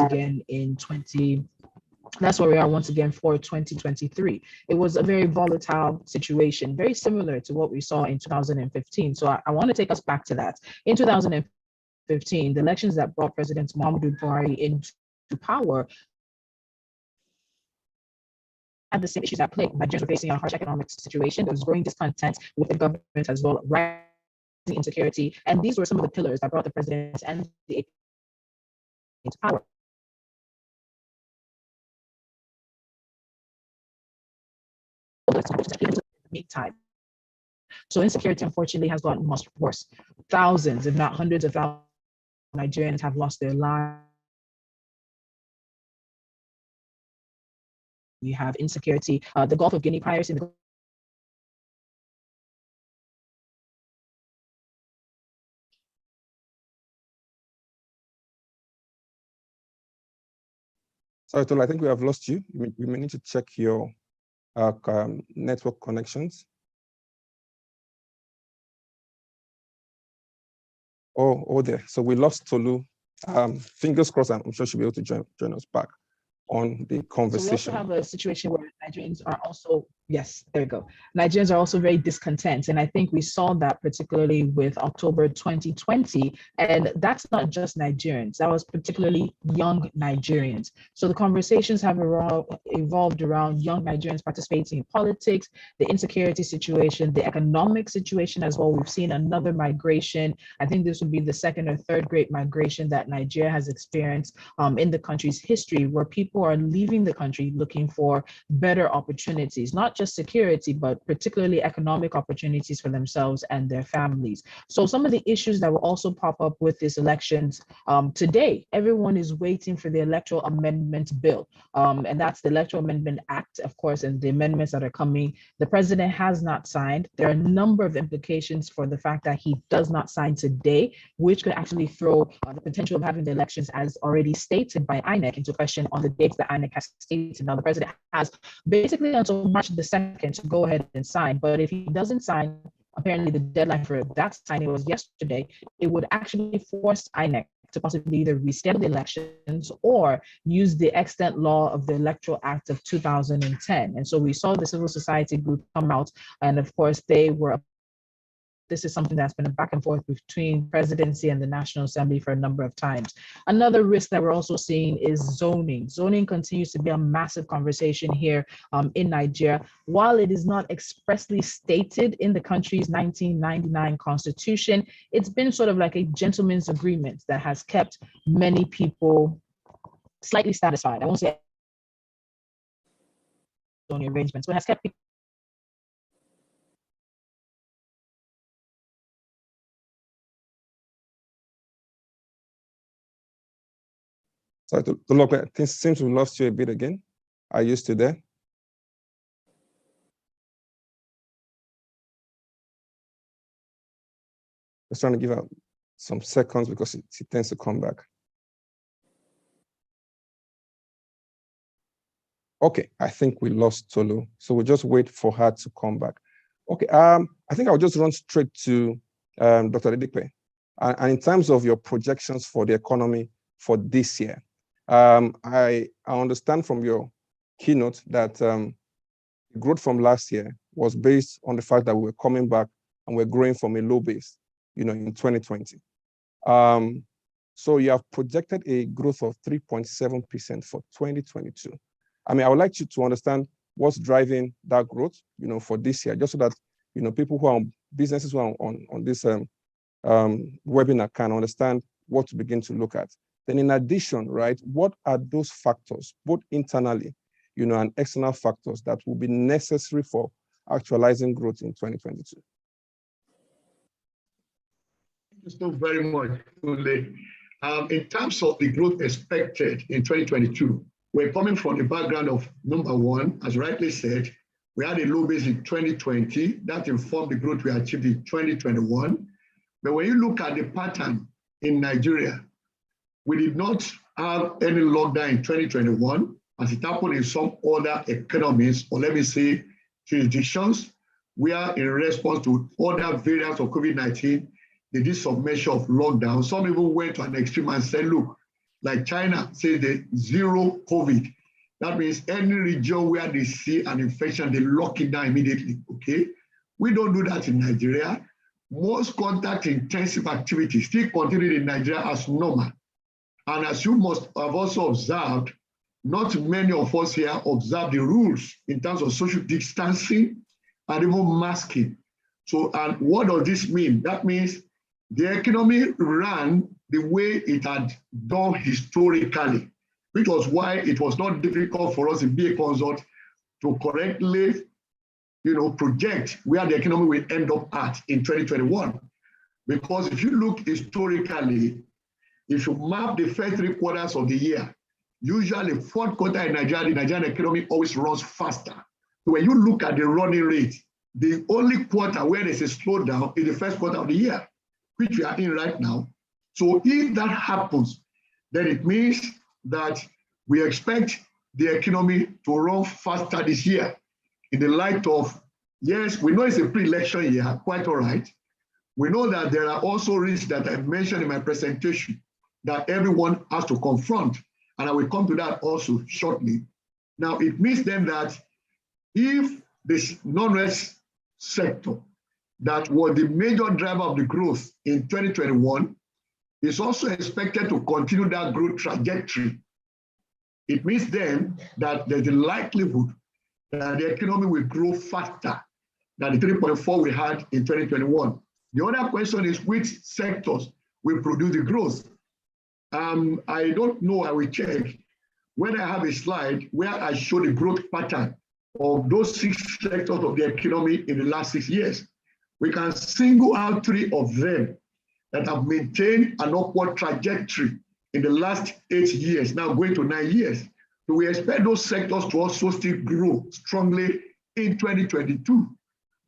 again for 2023. It was a very volatile situation, very similar to what we saw in 2015. So I want to take us back to that. In 2015, the elections that brought President Muhammadu Buhari into power had the same issues at play. Nigerians were facing a harsh economic situation. There was growing discontent with the government as well, rising insecurity. And these were some of the pillars that brought the president and the APC into power. In the meantime, so insecurity unfortunately has gotten much worse. Thousands, if not hundreds of thousands of Nigerians have lost their lives. We have insecurity, the Gulf of Guinea piracy in the Sorry, Tolu, I think we have lost you. We may need to check your network connections. Oh, there. So we lost Tolu. Fingers crossed, I'm sure she'll be able to join us back on the conversation. So we also have a situation where Nigerians are also, yes, there you go. Nigerians are also very discontent. And I think we saw that particularly with October 2020. And that's not just Nigerians, that was particularly young Nigerians. So the conversations have evolved around young Nigerians participating in politics, the insecurity situation, the economic situation as well. We've seen another migration. I think this would be the second or third great migration that Nigeria has experienced in the country's history, where people are leaving the country looking for better opportunities, not just security, but particularly economic opportunities for themselves and their families. So some of the issues that will also pop up with these elections today, everyone is waiting for the Electoral Amendment Bill. And that's the Electoral Amendment Act, of course, and the amendments that are coming. The president has not signed. There are a number of implications for the fact that he does not sign today, which could actually throw the potential of having the elections, as already stated by INEC, into question on the dates that INEC has stated. Now, the president has basically until March the 2nd to go ahead and sign. But if he doesn't sign, apparently the deadline for that signing was yesterday, it would actually force INEC to possibly either reschedule the elections or use the extant law of the Electoral Act of 2010. And so we saw the civil society group come out, and of course they were. This is something that's been a back and forth between presidency and the National Assembly for a number of times. Another risk that we're also seeing is zoning. Zoning continues to be a massive conversation here in Nigeria. While it is not expressly stated in the country's 1999 constitution, it's been sort of like a gentleman's agreement that has kept many people slightly satisfied. I won't say zoning arrangements, but has kept people. Sorry, Tolu, it seems we lost you a bit again. Are you still there? Just trying to give out some seconds because it tends to come back. Okay, I think we lost Tolu, so we'll just wait for her to come back. Okay, I think I'll just run straight to Dr. Adedipe. And in terms of your projections for the economy for this year, I understand from your keynote that the growth from last year was based on the fact that we were coming back and we're growing from a low base, in 2020. So you have projected a growth of 3.7% for 2022. I mean, I would like you to understand what's driving that growth, for this year, just so that, people who are businesses who are on this webinar can understand what to begin to look at. Then in addition, right, what are those factors, both internally, and external factors that will be necessary for actualizing growth in 2022? Thank you so very much, Kunle. In terms of the growth expected in 2022, we're coming from the background of, number one, as rightly said, we had a low base in 2020 that informed the growth we achieved in 2021. But when you look at the pattern in Nigeria, we did not have any lockdown in 2021, as it happened in some other economies, or let me say jurisdictions, where in response to other variants of COVID-19, they did some measure of lockdown. Some even went to an extreme and said, look, like China says the zero COVID. That means any region where they see an infection, they lock it down immediately, okay? We don't do that in Nigeria. Most contact intensive activities still continued in Nigeria as normal. And as you must have also observed, not many of us here observe the rules in terms of social distancing and even masking. So, and what does this mean? That means the economy ran the way it had done historically, which was why it was not difficult for us in BA Consult to correctly, project where the economy will end up at in 2021. Because if you look historically, if you map the first 3 quarters of the year, usually 4th quarter in Nigeria, the Nigerian economy always runs faster. So when you look at the running rate, the only quarter where there's a slowdown is the 1st quarter of the year, which we are in right now. So if that happens, then it means that we expect the economy to run faster this year in the light of, yes, we know it's a pre-election year, quite all right. We know that there are also risks that I mentioned in my presentation that everyone has to confront, and I will come to that also shortly. Now, it means then that if this non-res sector that was the major driver of the growth in 2021 is also expected to continue that growth trajectory, it means then that there's a likelihood that the economy will grow faster than the 3.4 we had in 2021. The other question is which sectors will produce the growth. I don't know, I will check when I have a slide where I show the growth pattern of those 6 sectors of the economy in the last 6 years. We can single out 3 of them that have maintained an upward trajectory in the last 8 years, now going to 9 years. So we expect those sectors to also still grow strongly in 2022.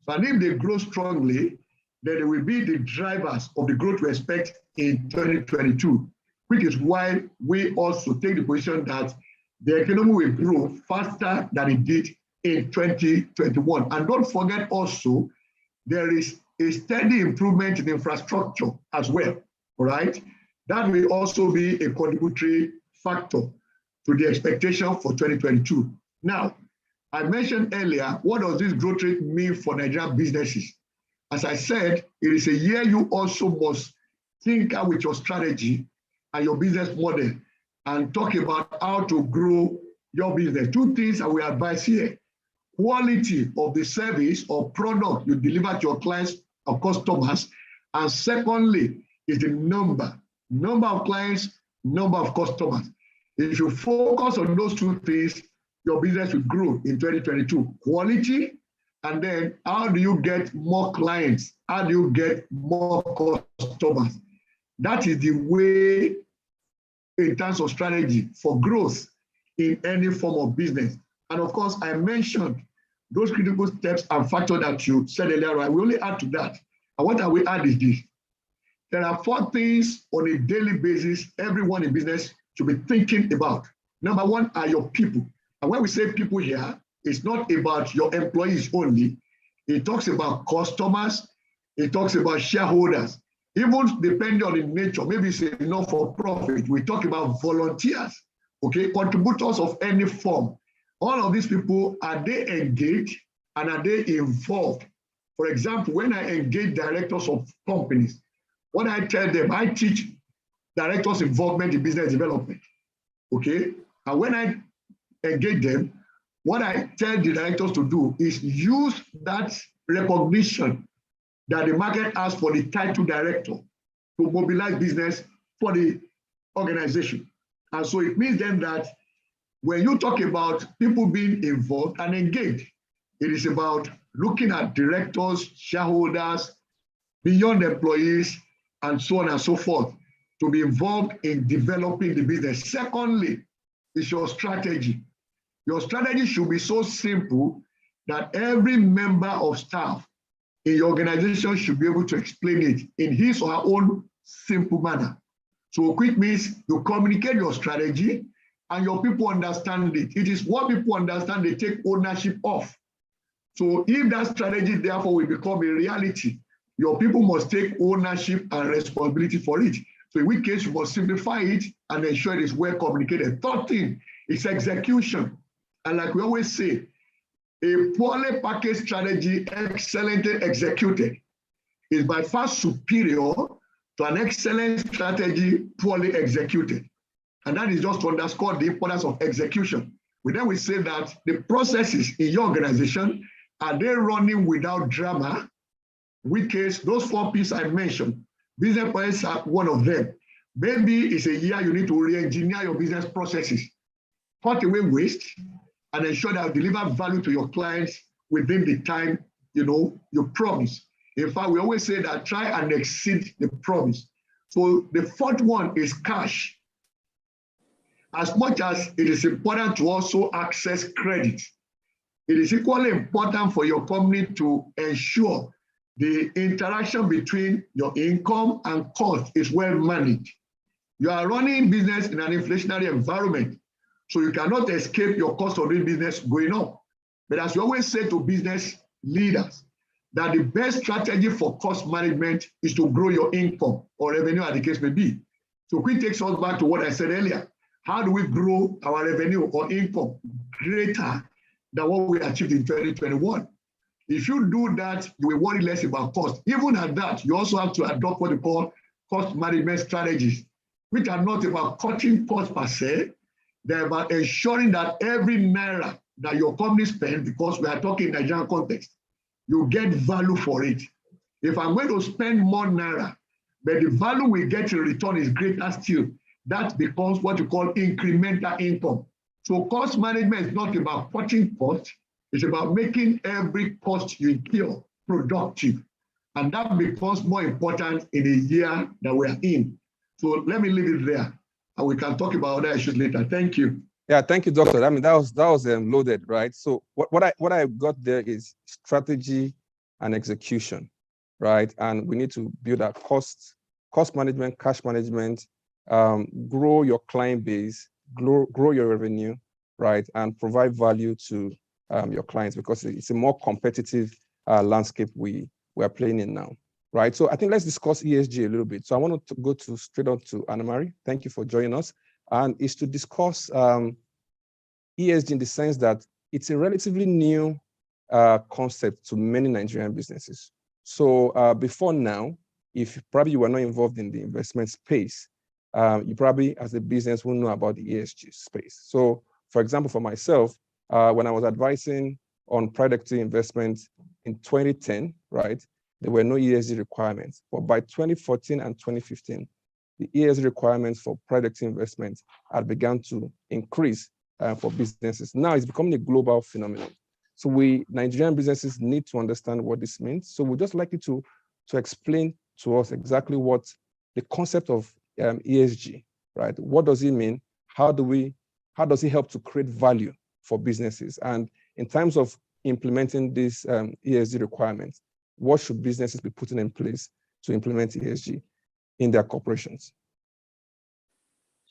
And if they grow strongly, then they will be the drivers of the growth we expect in 2022, which is why we also take the position that the economy will grow faster than it did in 2021. And don't forget also, there is a steady improvement in infrastructure as well, all right? That will also be a contributory factor to the expectation for 2022. Now, I mentioned earlier, what does this growth rate mean for Nigerian businesses? As I said, it is a year you also must think out with your strategy and your business model and talk about how to grow your business. 2 things I will advise here. Quality of the service or product you deliver to your clients or customers. And secondly, is the number of clients, number of customers. If you focus on those 2 things, your business will grow in 2022. Quality, and then how do you get more clients? How do you get more customers? That is the way in terms of strategy for growth in any form of business. And of course, I mentioned those critical steps and factors that you said earlier. I will only add to that. And what I will add is this. There are 4 things on a daily basis everyone in business should be thinking about. Number 1 are your people. And when we say people here, it's not about your employees only. It talks about customers. It talks about shareholders. Even depending on the nature, maybe it's a not-for-profit, we talk about volunteers. okay, contributors of any form. All of these people, are they engaged and are they involved? For example, when I engage directors of companies, what I tell them, I teach directors' involvement in business development, okay? And when I engage them, what I tell the directors to do is use that recognition that the market has for the title director to mobilize business for the organization. And so it means then that when you talk about people being involved and engaged, it is about looking at directors, shareholders, beyond employees, and so on and so forth, to be involved in developing the business. Secondly, is your strategy. Your strategy should be so simple that every member of staff in your organization should be able to explain it in his or her own simple manner. So quick means you communicate your strategy and your people understand it. It is what people understand they take ownership of. So if that strategy therefore will become a reality, your people must take ownership and responsibility for it. So in which case you must simplify it and ensure it is well communicated. Third thing is execution. And like we always say, a poorly packaged strategy, excellently executed, is by far superior to an excellent strategy poorly executed. And that is just to underscore the importance of execution. Then we say that the processes in your organization, are they running without drama? In which case, those 4 P's I mentioned, business processes are one of them. Maybe it's a year you need to re-engineer your business processes, cut away waste, and ensure that you deliver value to your clients within the time you promise. In fact, we always say that try and exceed the promise. So the fourth one is cash. As much as it is important to also access credit, it is equally important for your company to ensure the interaction between your income and cost is well managed. You are running business in an inflationary environment, so you cannot escape your cost of doing business going up. But as we always say to business leaders, that the best strategy for cost management is to grow your income or revenue, as the case may be. So it takes us back to what I said earlier. How do we grow our revenue or income greater than what we achieved in 2021? If you do that, you will worry less about cost. Even at that, you also have to adopt what we call cost management strategies, which are not about cutting costs per se. They're about ensuring that every naira that your company spends, because we are talking in Nigerian context, you get value for it. If I'm going to spend more naira, but the value we get in return is greater still, that becomes what you call incremental income. So cost management is not about cutting costs, it's about making every cost you incur productive. And that becomes more important in a year that we are in. So let me leave it there, and we can talk about other issues later. Thank you. Yeah, thank you, Doctor. I mean, that was loaded, right? So what I got there is strategy and execution, right? And we need to build our cost management, cash management, grow your client base, grow your revenue, right? And provide value to your clients, because it's a more competitive landscape we are playing in now, right? So I think let's discuss ESG a little bit. So I want to go straight on to Anna-Marie. Thank you for joining us. And is to discuss ESG in the sense that it's a relatively new concept to many Nigerian businesses. So before now, if probably you were not involved in the investment space, you probably as a business will know about the ESG space. So for example, for myself, when I was advising on private equity investments in 2010, right, there were no ESG requirements. But by 2014 and 2015, the ESG requirements for private equity investments had begun to increase for businesses. Now it's becoming a global phenomenon. So Nigerian businesses need to understand what this means. So we'd just like you to explain to us exactly what the concept of ESG, right? What does it mean? How does it help to create value for businesses? And in terms of implementing these ESG requirements, what should businesses be putting in place to implement ESG in their corporations?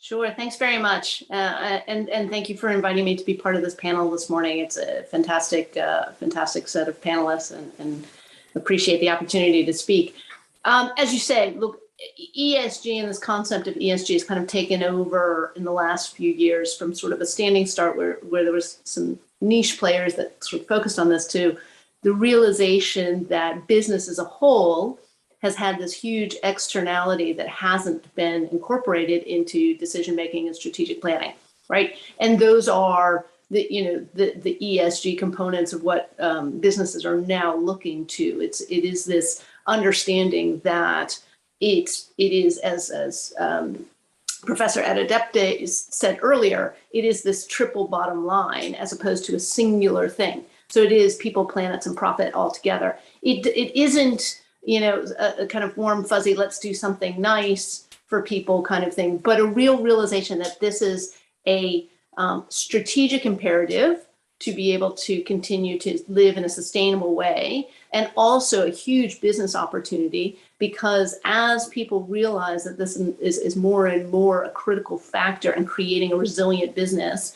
Sure, thanks very much. And thank you for inviting me to be part of this panel this morning. It's a fantastic set of panelists, and appreciate the opportunity to speak. As you say, look, ESG and this concept of ESG has kind of taken over in the last few years from sort of a standing start where there was some niche players that sort of focused on this to the realization that business as a whole has had this huge externality that hasn't been incorporated into decision making and strategic planning, right? And those are the ESG components of what businesses are now looking to. It is this understanding that it is as Professor Adedepte said earlier, it is this triple bottom line as opposed to a singular thing. So it is people, planets, and profit all together. It isn't, a kind of warm, fuzzy, let's do something nice for people kind of thing, but a real realization that this is a strategic imperative to be able to continue to live in a sustainable way, and also a huge business opportunity, because as people realize that this is more and more a critical factor in creating a resilient business,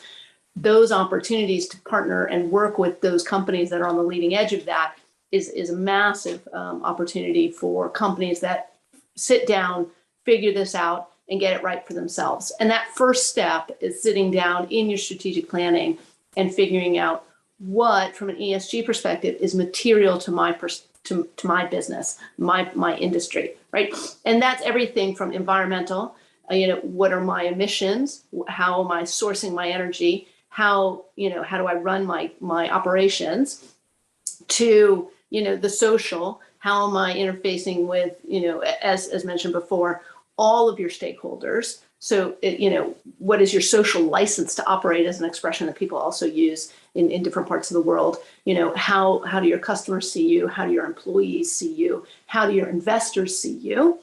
those opportunities to partner and work with those companies that are on the leading edge of that is a massive opportunity for companies that sit down, figure this out, and get it right for themselves. And that first step is sitting down in your strategic planning and figuring out what, from an ESG perspective, is material to my to my business, my industry, right? And that's everything from environmental, what are my emissions? How am I sourcing my energy? How do I run my operations? To, the social, how am I interfacing with, as mentioned before, all of your stakeholders. So, what is your social license to operate, as an expression that people also use in different parts of the world? How do your customers see you? How do your employees see you? How do your investors see you?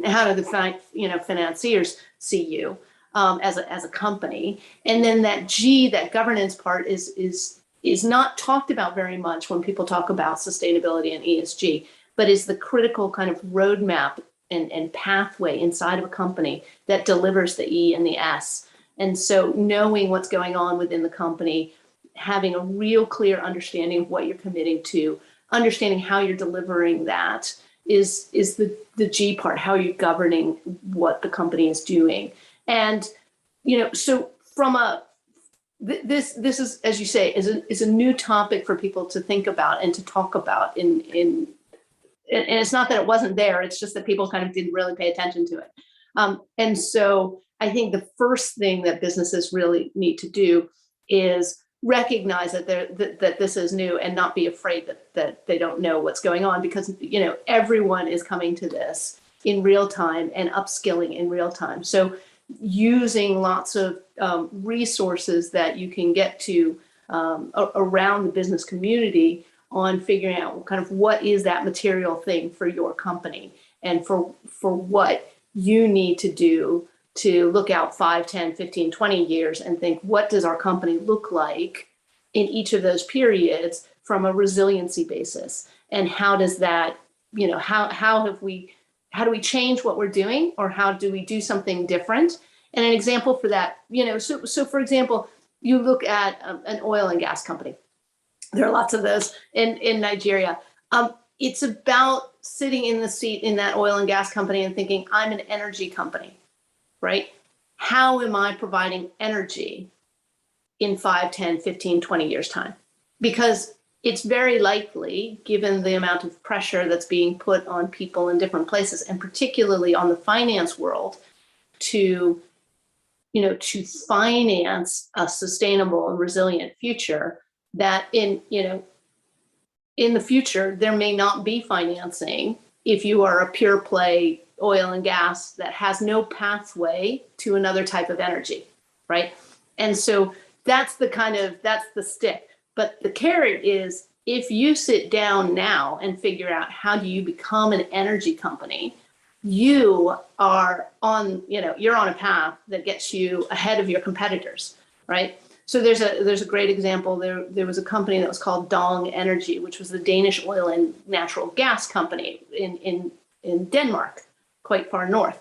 How do the financiers see you as a company? And then that G, that governance part, is not talked about very much when people talk about sustainability and ESG, but is the critical kind of roadmap and pathway inside of a company that delivers the E and the S. And so knowing what's going on within the company, having a real clear understanding of what you're committing to, understanding how you're delivering that is the G part, how you're governing what the company is doing. And, so from this is, as you say, is a new topic for people to think about and to talk about and it's not that it wasn't there, it's just that people kind of didn't really pay attention to it. And so I think the first thing that businesses really need to do is recognize that that this is new and not be afraid that they don't know what's going on, because everyone is coming to this in real time and upskilling in real time. So using lots of resources that you can get to around the business community on figuring out kind of what is that material thing for your company and for what you need to do to look out 5, 10, 15, 20 years and think, what does our company look like in each of those periods from a resiliency basis? And how does that, how do we change what we're doing, or how do we do something different? And an example for that, so for example, you look at an oil and gas company. There are lots of those in Nigeria. It's about sitting in the seat in that oil and gas company and thinking, I'm an energy company, right? How am I providing energy in 5, 10, 15, 20 years time? Because it's very likely, given the amount of pressure that's being put on people in different places, and particularly on the finance world, to finance a sustainable and resilient future, that in the future, there may not be financing if you are a pure play oil and gas that has no pathway to another type of energy, right? And so that's the stick. But the carrot is, if you sit down now and figure out how do you become an energy company, you are you're on a path that gets you ahead of your competitors, right? So there's a great example. There was a company that was called Dong Energy, which was the Danish oil and natural gas company in Denmark, quite far north.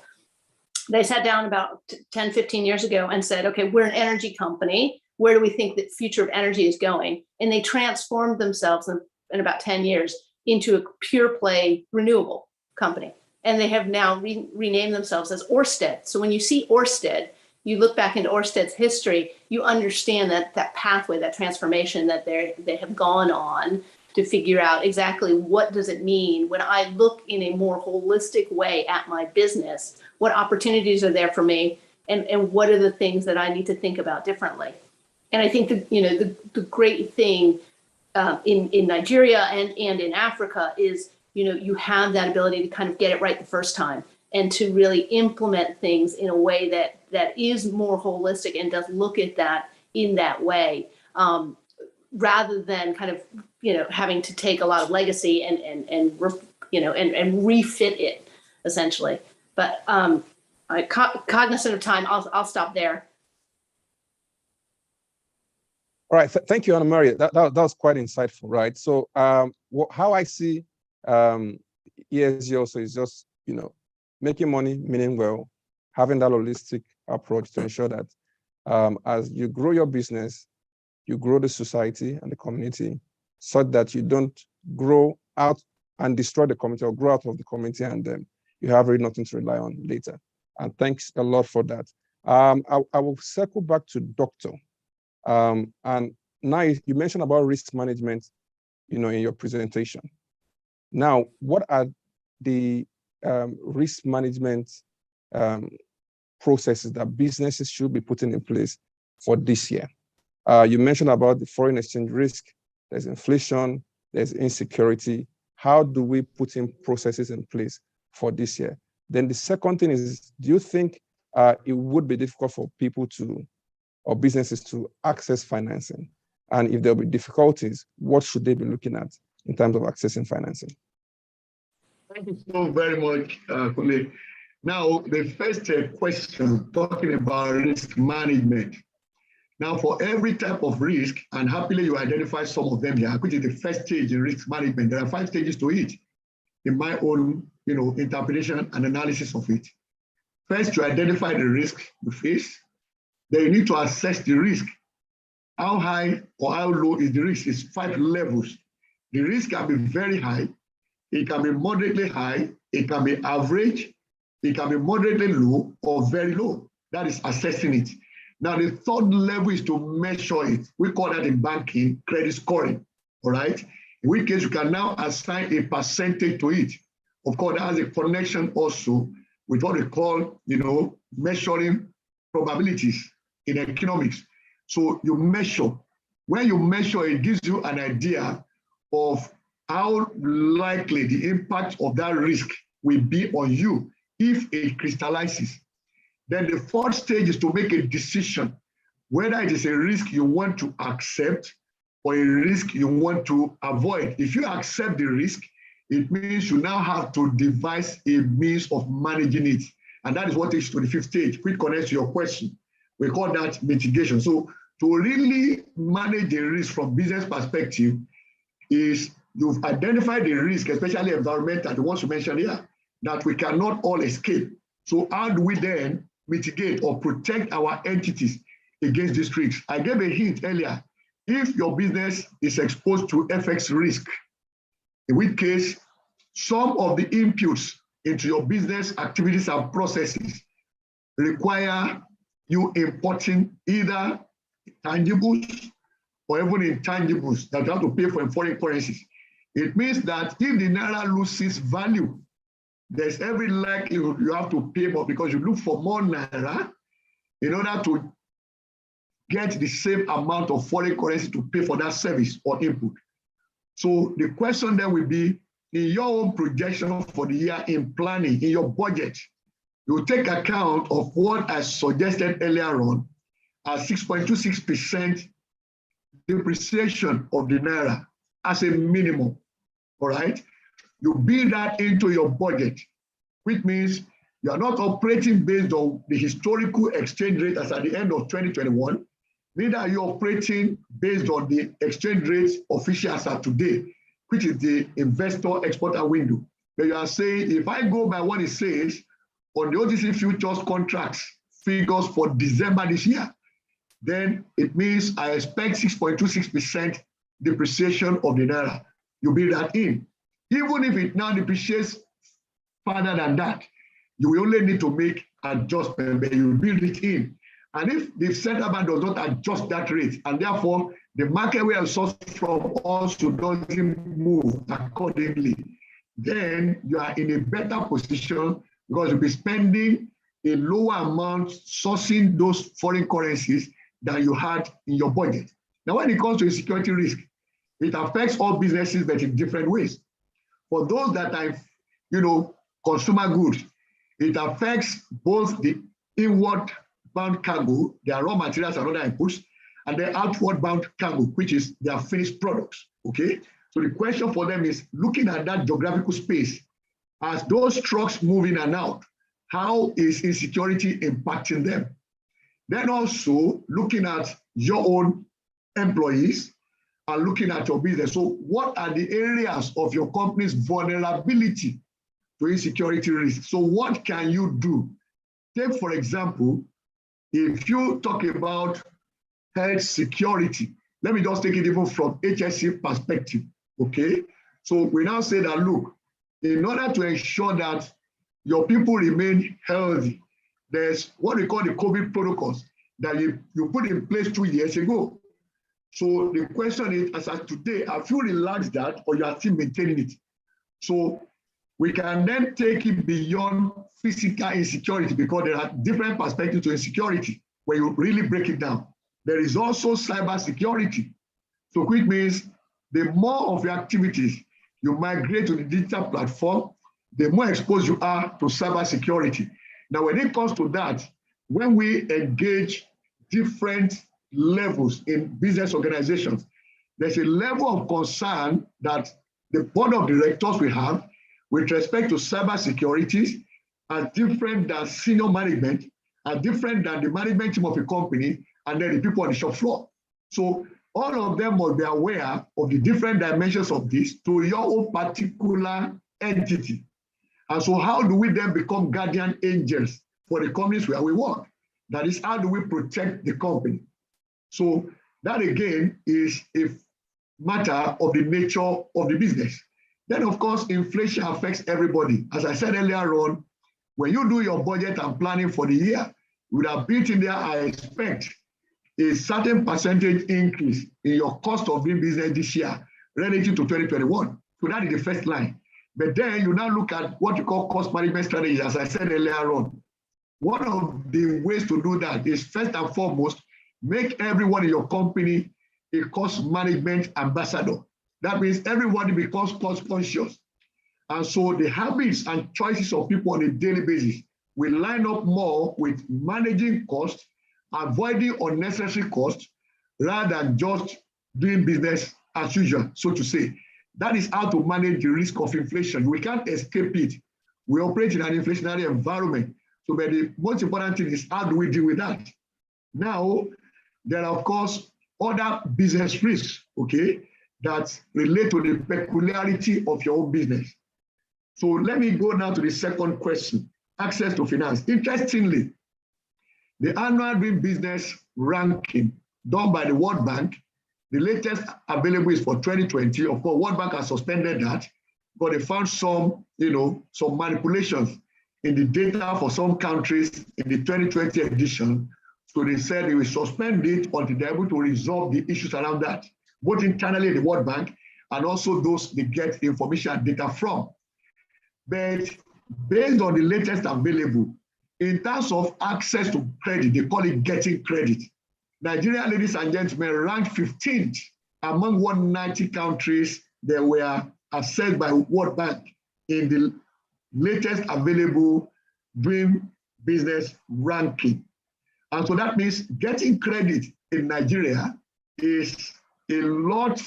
They sat down about 10, 15 years ago and said, okay, we're an energy company. Where do we think the future of energy is going? And they transformed themselves in about 10 years into a pure play renewable company. and they have now renamed themselves as Ørsted. So when you see Ørsted, you look back into Ørsted's history, you understand that pathway, that transformation that they have gone on to figure out exactly what does it mean when I look in a more holistic way at my business, what opportunities are there for me, and what are the things that I need to think about differently. And I think that, the great thing in Nigeria and in Africa is, you have that ability to kind of get it right the first time and to really implement things in a way that is more holistic and does look at that in that way, rather than kind of, having to take a lot of legacy and refit it essentially. But cognizant of time, I'll stop there. All right, thank you, Anna Maria. That was quite insightful, right? So how I see ESG also is just, making money, meaning well, having that holistic approach to ensure that as you grow your business, you grow the society and the community, so that you don't grow out and destroy the community or grow out of the community and then you have really nothing to rely on later. And thanks a lot for that. I will circle back to Doctor. And now you mentioned about risk management, in your presentation. Now, what are the risk management processes that businesses should be putting in place for this year? You mentioned about the foreign exchange risk, there's inflation, there's insecurity. How do we put in processes in place for this year? Then the second thing is, do you think it would be difficult for people or businesses to access financing? And if there'll be difficulties, what should they be looking at in terms of accessing financing? Thank you so very much, Kunle. Now, the first question, talking about risk management. Now, for every type of risk, and happily you identify some of them here, which is the first stage in risk management. There are 5 stages to it, in my own, interpretation and analysis of it. First, you identify the risk you face. Then you need to assess the risk. How high or how low is the risk? It's 5 levels. The risk can be very high, it can be moderately high, it can be average, it can be moderately low or very low. That is assessing it. Now, the third level is to measure it. We call that in banking credit scoring, all right? In which case you can now assign a percentage to it. Of course, that has a connection also with what we call, measuring probabilities in economics. So you measure. When you measure, it gives you an idea of how likely the impact of that risk will be on you if it crystallizes. Then the fourth stage is to make a decision whether it is a risk you want to accept or a risk you want to avoid. If you accept the risk, it means you now have to devise a means of managing it. And that is what takes to the 5th stage, which connects to your question. We call that mitigation. So to really manage the risk from business perspective is you've identified the risk, especially environmental, the ones you mentioned here, that we cannot all escape. So how do we then mitigate or protect our entities against these risks? I gave a hint earlier. If your business is exposed to FX risk, in which case some of the inputs into your business activities and processes require you importing either tangibles or even intangibles that you have to pay for in foreign currencies. It means that if the Naira loses value, there's every likelihood you have to pay more because you look for more Naira in order to get the same amount of foreign currency to pay for that service or input. So the question then will be, in your own projection for the year, in planning, in your budget, you take account of what I suggested earlier on as 6.26% depreciation of the Naira as a minimum, all right? You build that into your budget, which means you are not operating based on the historical exchange rate as at the end of 2021, neither are you operating based on the exchange rates official as at today, which is the investor-exporter window. But you are saying, if I go by what it says on the OTC futures contracts figures for December this year, then it means I expect 6.26% depreciation of the Naira. You build that in. Even if it now depreciates further than that, you will only need to make adjustment, but you build it in. And if the central bank does not adjust that rate, and therefore the market will source from also doesn't move accordingly, then you are in a better position because you'll be spending a lower amount sourcing those foreign currencies than you had in your budget. Now, when it comes to security risk, it affects all businesses, but in different ways. For those that are, consumer goods, it affects both the inward bound cargo, their raw materials and other inputs, and the outward bound cargo, which is their finished products, okay? So the question for them is looking at that geographical space, as those trucks move in and out, how is insecurity impacting them? Then also looking at your own employees and looking at your business. So what are the areas of your company's vulnerability to insecurity risk? So what can you do? Take, for example, if you talk about health security, let me just take it even from HSE perspective, okay? So we now say that, look, in order to ensure that your people remain healthy, there's what we call the COVID protocols that you put in place 2 years ago. So the question is, as of today, have you relaxed that or you are still maintaining it? So we can then take it beyond physical insecurity because there are different perspectives to insecurity when you really break it down. There is also cyber security. So which means the more of your activities you migrate to the digital platform, the more exposed you are to cyber security. Now, when it comes to that, when we engage different levels in business organizations, there's a level of concern that the board of directors will have with respect to cyber security are different than senior management, are different than the management team of a company, and then the people on the shop floor. So all of them must be aware of the different dimensions of this to your own particular entity. And so how do we then become guardian angels for the companies where we work? That is, how do we protect the company? So that again is a matter of the nature of the business. Then of course, inflation affects everybody. As I said earlier on, when you do your budget and planning for the year, you would have built in there, I expect, a certain percentage increase in your cost of doing business this year relative to 2021. So that is the first line. But then you now look at what you call cost management strategies, as I said earlier on. One of the ways to do that is first and foremost, make everyone in your company a cost management ambassador. That means everybody becomes cost conscious. And so the habits and choices of people on a daily basis will line up more with managing costs, avoiding unnecessary costs, rather than just doing business as usual, so to say. That is how to manage the risk of inflation. We can't escape it. We operate in an inflationary environment. So but the most important thing is how do we deal with that? Now, there are, of course, other business risks, okay, that relate to the peculiarity of your own business. So let me go now to the second question, access to finance. Interestingly, the annual doing business ranking done by the World Bank, the latest available is for 2020. Of course, World Bank has suspended that, but they found some, some manipulations in the data for some countries in the 2020 edition. So they said they will suspend it until they're able to resolve the issues around that, both internally in the World Bank and also those they get information and data from. But based on the latest available, in terms of access to credit, they call it getting credit. Nigeria, ladies and gentlemen, ranked 15th among 190 countries that were assessed by World Bank in the latest available doing business ranking. And so that means getting credit in Nigeria is a lot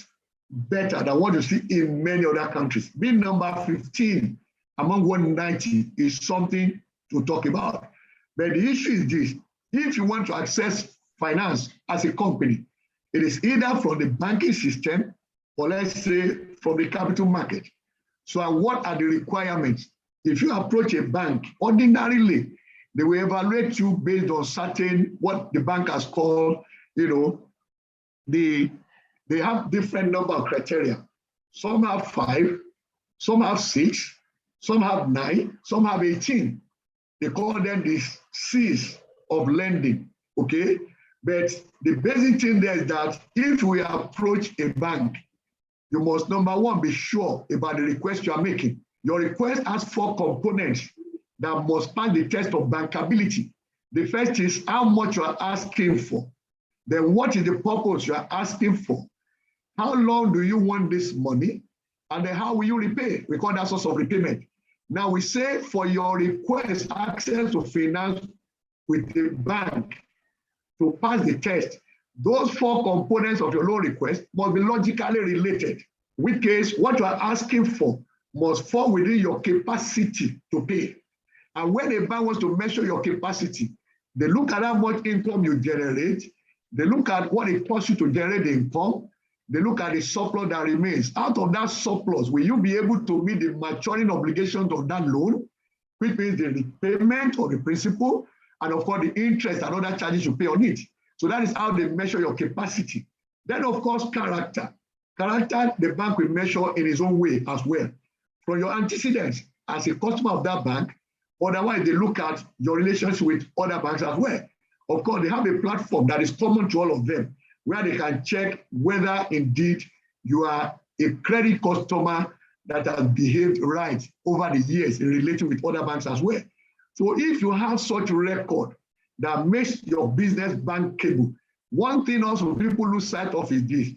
better than what you see in many other countries. Being number 15 among 190 is something to talk about. But the issue is this: if you want to access finance as a company, it is either from the banking system or let's say from the capital market. So what are the requirements? If you approach a bank, ordinarily, they will evaluate you based on certain, what the bank has called, they have different number of criteria. Some have 5, some have 6, Some have 9, some have 18. They call them the C's of lending, okay? But the basic thing there is that if we approach a bank, you must, number one, be sure about the request you are making. Your request has 4 components that must pass the test of bankability. The first is how much you are asking for. Then what is the purpose you are asking for? How long do you want this money? And then how will you repay? We call that source of repayment. Now we say for your request, access to finance with the bank to pass the test, those 4 components of your loan request must be logically related. In which case, what you are asking for must fall within your capacity to pay. And when a bank wants to measure your capacity, they look at how much income you generate, they look at what it costs you to generate the income, they look at the surplus that remains. Out of that surplus, will you be able to meet the maturing obligations of that loan, which means the repayment of the principal, and of course the interest and other charges you pay on it. So that is how they measure your capacity. Then of course, character. Character, the bank will measure in its own way as well. From your antecedents as a customer of that bank, otherwise they look at your relations with other banks as well. Of course, they have a platform that is common to all of them, where they can check whether indeed you are a credit customer that has behaved right over the years in relating with other banks as well. So if you have such a record that makes your business bankable, one thing also people lose sight of is this.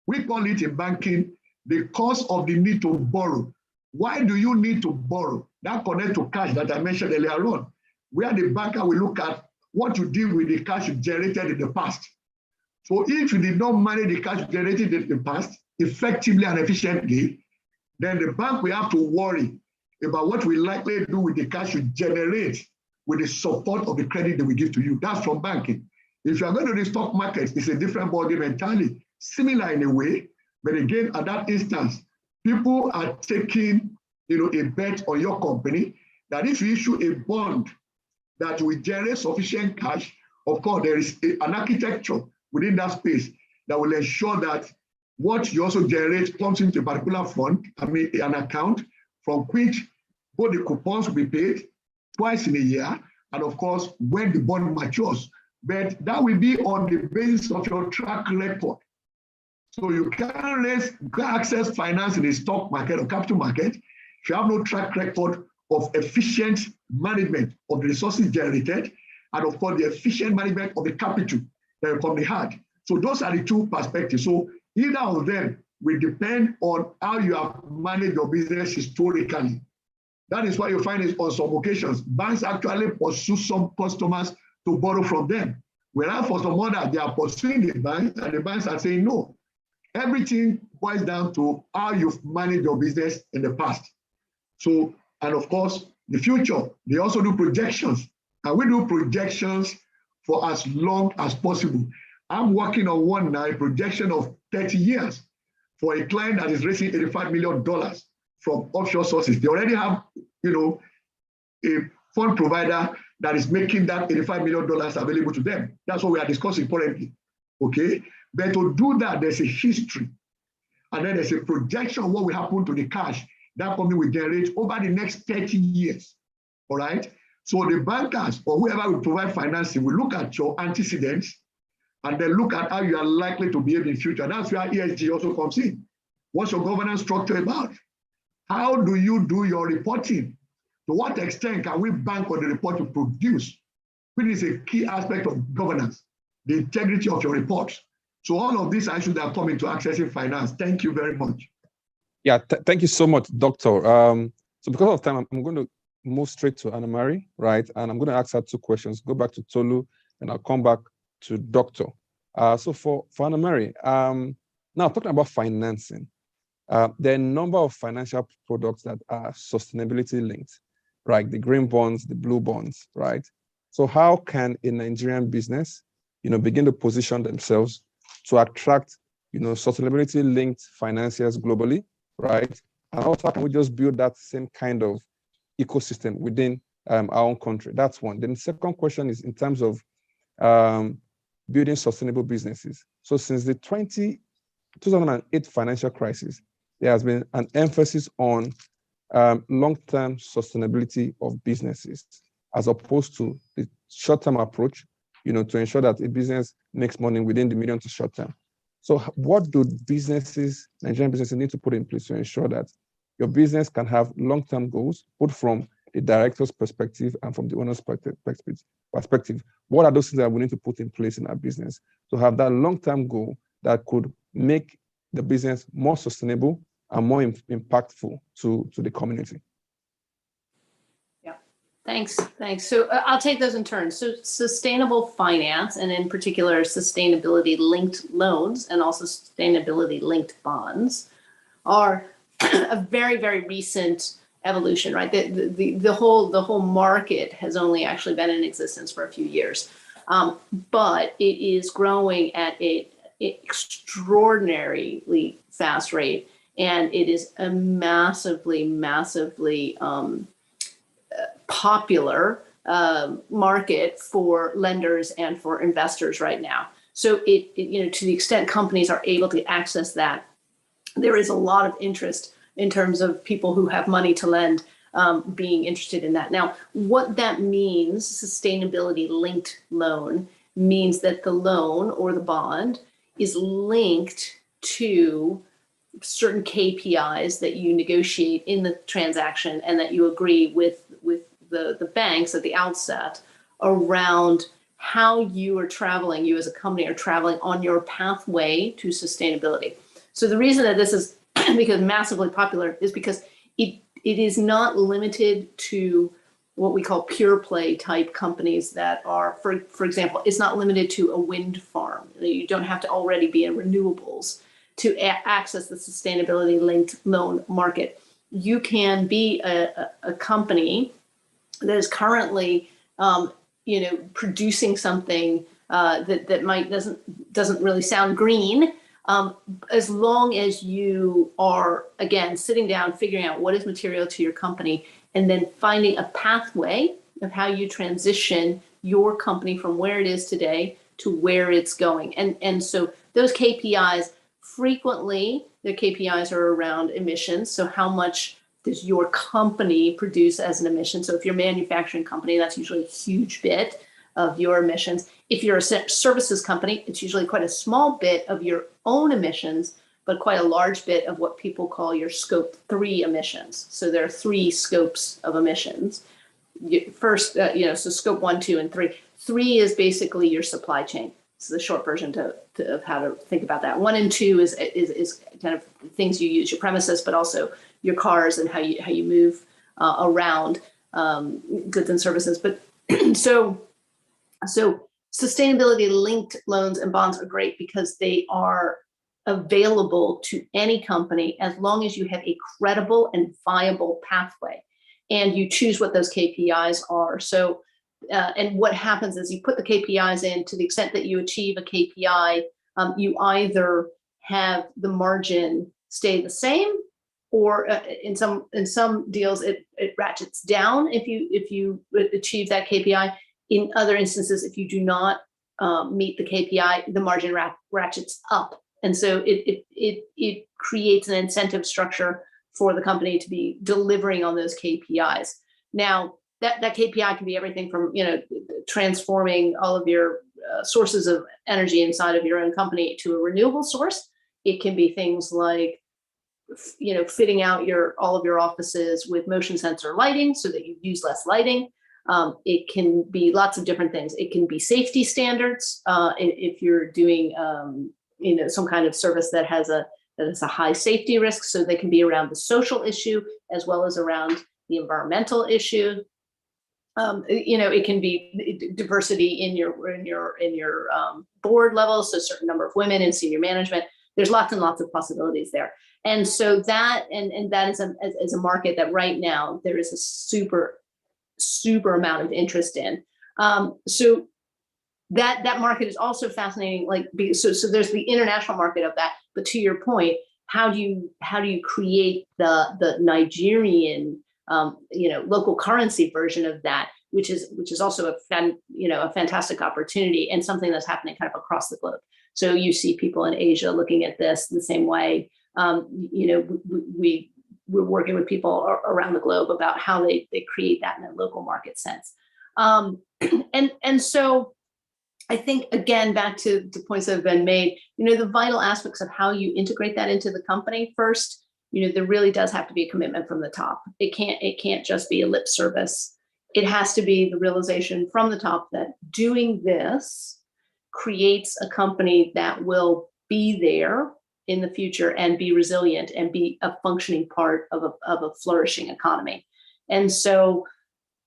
We call it in banking the cost of the need to borrow. Why do you need to borrow? That connects to cash that I mentioned earlier on, where the banker will look at what you did with the cash you generated in the past. So if you did not manage the cash generated in the past effectively and efficiently, then the bank will have to worry about what we likely do with the cash you generate with the support of the credit that we give to you. That's from banking. If you are going to the stock market, it's a different ballgame entirely, similar in a way, but again, at that instance, people are taking a bet on your company that if you issue a bond that will generate sufficient cash, of course, there is an architecture within that space that will ensure that what you also generate comes into a particular fund, an account from which both the coupons will be paid twice in a year, and of course, when the bond matures. But that will be on the basis of your track record. So you can't access finance in the stock market or capital market if you have no track record of efficient management of the resources generated, and of course, the efficient management of the capital that your company had. So those are the 2 perspectives. So either of them will depend on how you have managed your business historically. That is why you find it on some occasions, banks actually pursue some customers to borrow from them. Whereas for some others, they are pursuing the banks, and the banks are saying no. Everything boils down to how you've managed your business in the past. So, and of course, the future, they also do projections. And we do projections for as long as possible. I'm working on one now, a projection of 30 years for a client that is raising $85 million from offshore sources. They already have, a fund provider that is making that $85 million available to them. That's what we are discussing currently, okay? But to do that, there's a history. And then there's a projection of what will happen to the cash that company will generate over the next 30 years, all right? So the bankers or whoever will provide financing will look at your antecedents and then look at how you are likely to behave in the future. That's where ESG also comes in. What's your governance structure about? How do you do your reporting? To what extent can we bank on the report you produce? Which is a key aspect of governance, the integrity of your reports. So all of these issues that come into accessing finance. Thank you very much. Yeah, thank you so much, Doctor. So because of time, I'm going to move straight to Anna Marie, right? And I'm going to ask her 2 questions. Go back to Tolu, and I'll come back to Doctor. So for Anna Marie, now talking about financing, there are a number of financial products that are sustainability linked, right? The green bonds, the blue bonds, right? So how can a Nigerian business, begin to position themselves to attract, sustainability linked financiers globally, right? And also, how can we just build that same kind of ecosystem within our own country? That's one. Then the second question is in terms of building sustainable businesses. So since the 2008 financial crisis, there has been an emphasis on long-term sustainability of businesses, as opposed to the short-term approach, to ensure that a business makes money within the medium to short term. So what do Nigerian businesses need to put in place to ensure that your business can have long-term goals, both from the director's perspective and from the owner's perspective? What are those things that we need to put in place in our business to have that long-term goal that could make the business more sustainable and more impactful to the community? Thanks. So I'll take those in turn. So sustainable finance, and in particular, sustainability-linked loans and also sustainability-linked bonds, are a very, very recent evolution, right? The whole market has only actually been in existence for a few years, but it is growing at an extraordinarily fast rate, and it is a massively popular market for lenders and for investors right now. So it to the extent companies are able to access that, there is a lot of interest in terms of people who have money to lend being interested in that. Now, what that means, sustainability linked loan, means that the loan or the bond is linked to certain KPIs that you negotiate in the transaction and that you agree with the banks at the outset around how you are traveling, you as a company are traveling on your pathway to sustainability. So the reason that this is because massively popular is because it is not limited to what we call pure play type companies that are, for example, it's not limited to a wind farm. You don't have to already be in renewables to access the sustainability linked loan market. You can be a company that is currently, producing something that doesn't really sound green, as long as you are, again, sitting down, figuring out what is material to your company, and then finding a pathway of how you transition your company from where it is today to where it's going. And so those KPIs, frequently, the KPIs are around emissions. So how much does your company produce as an emission? So if you're a manufacturing company, that's usually a huge bit of your emissions. If you're a services company, it's usually quite a small bit of your own emissions, but quite a large bit of what people call your scope 3 emissions. So there are 3 scopes of emissions. First, so scope 1, 2, and 3. 3 is basically your supply chain. It's the short version of how to think about that. 1 and 2 is kind of things you use, your premises, but also your cars and how you move around goods and services. But so sustainability linked loans and bonds are great because they are available to any company as long as you have a credible and viable pathway and you choose what those KPIs are. So and what happens is you put the KPIs in. To the extent that you achieve a KPI, you either have the margin stay the same, or in some deals it ratchets down if you achieve that KPI. In other instances, if you do not meet the KPI, the margin ratchets up, and so it creates an incentive structure for the company to be delivering on those KPIs. Now, that KPI can be everything from transforming all of your sources of energy inside of your own company to a renewable source. It can be things like fitting out all of your offices with motion sensor lighting so that you use less lighting. It can be lots of different things. It can be safety standards if you're doing some kind of service that has a high safety risk. So they can be around the social issue as well as around the environmental issue. It can be diversity in your board levels, so a certain number of women in senior management. There's lots and lots of possibilities there. And so that is a market that right now there is a super amount of interest in. So that market is also fascinating. So there's the international market of that. But to your point, how do you create the Nigerian local currency version of that, which is also a fantastic opportunity and something that's happening kind of across the globe. So you see people in Asia looking at this the same way. We we're working with people around the globe about how they create that in a local market sense. And so I think, again, back to the points that have been made, the vital aspects of how you integrate that into the company. First, there really does have to be a commitment from the top. It can't just be a lip service. It has to be the realization from the top that doing this creates a company that will be there in the future and be resilient and be a functioning part of a flourishing economy. And so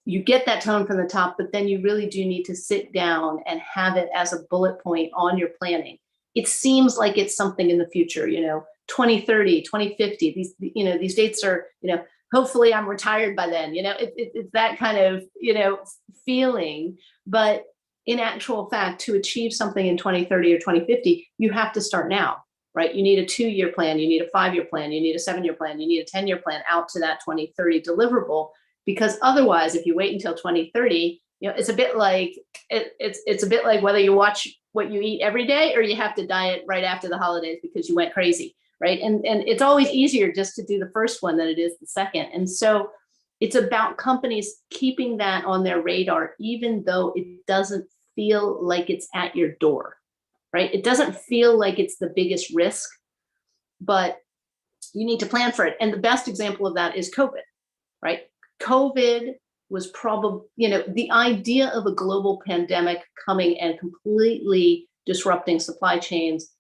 you get that tone from the top, but then you really do need to sit down and have it as a bullet point on your planning. It seems like it's something in the future, 2030, 2050, these dates are, hopefully I'm retired by then, it's that kind of, feeling. But in actual fact, to achieve something in 2030 or 2050, you have to start now, right? You need a 2-year plan, you need a 5-year plan, you need a 7-year plan, you need a 10-year plan out to that 2030 deliverable. Because otherwise, if you wait until 2030, it's a bit like it's a bit like whether you watch what you eat every day or you have to diet right after the holidays because you went crazy, right? And it's always easier just to do the first one than it is the second. And so it's about companies keeping that on their radar, even though it doesn't feel like it's at your door, right? It doesn't feel like it's the biggest risk, but you need to plan for it. And the best example of that is COVID, right? COVID was probably, the idea of a global pandemic coming and completely disrupting supply chains,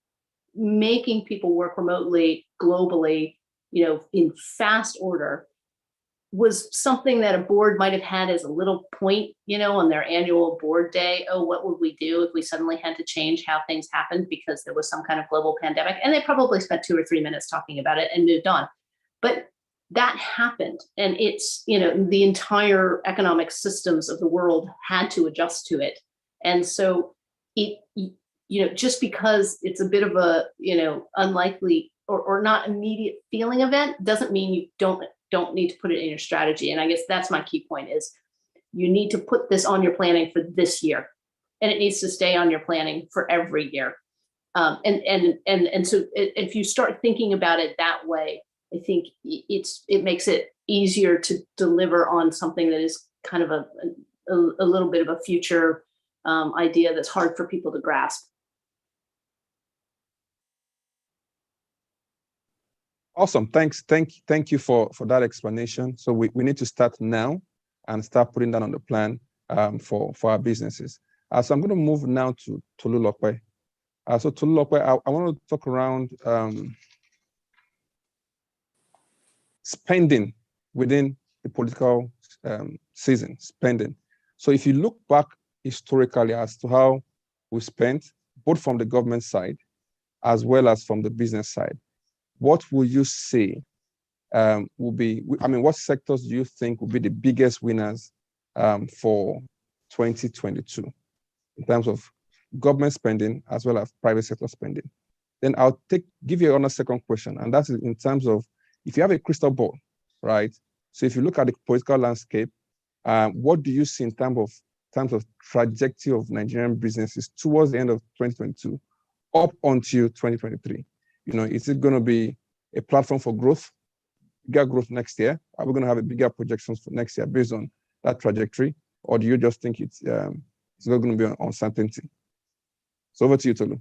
making people work remotely globally, in fast order, was something that a board might have had as a little point, on their annual board day. Oh, what would we do if we suddenly had to change how things happened because there was some kind of global pandemic? And they probably spent 2 or 3 minutes talking about it and moved on. But that happened, and it's, the entire economic systems of the world had to adjust to it. And so it, just because it's a bit of a, unlikely or not immediate feeling event doesn't mean you don't need to put it in your strategy. And I guess that's my key point is you need to put this on your planning for this year, and it needs to stay on your planning for every year. And so if you start thinking about it that way, I think it makes it easier to deliver on something that is kind of a little bit of a future idea that's hard for people to grasp. Awesome. Thanks. Thank you for that explanation. So we need to start now and start putting that on the plan for our businesses. So I'm going to move now to Tolulope. So Tolulope, I want to talk around spending within the political season, spending. So if you look back historically as to how we spent, both from the government side as well as from the business side, what will you say will be, what sectors do you think will be the biggest winners for 2022 in terms of government spending as well as private sector spending? Then I'll give you another second question, and that's in terms of if you have a crystal ball, right? So if you look at the political landscape, what do you see in terms of trajectory of Nigerian businesses towards the end of 2022 up until 2023? Is it going to be a platform for growth, bigger growth next year? Are we going to have a bigger projections for next year based on that trajectory? Or do you just think it's not going to be uncertainty? So over to you, Tolu.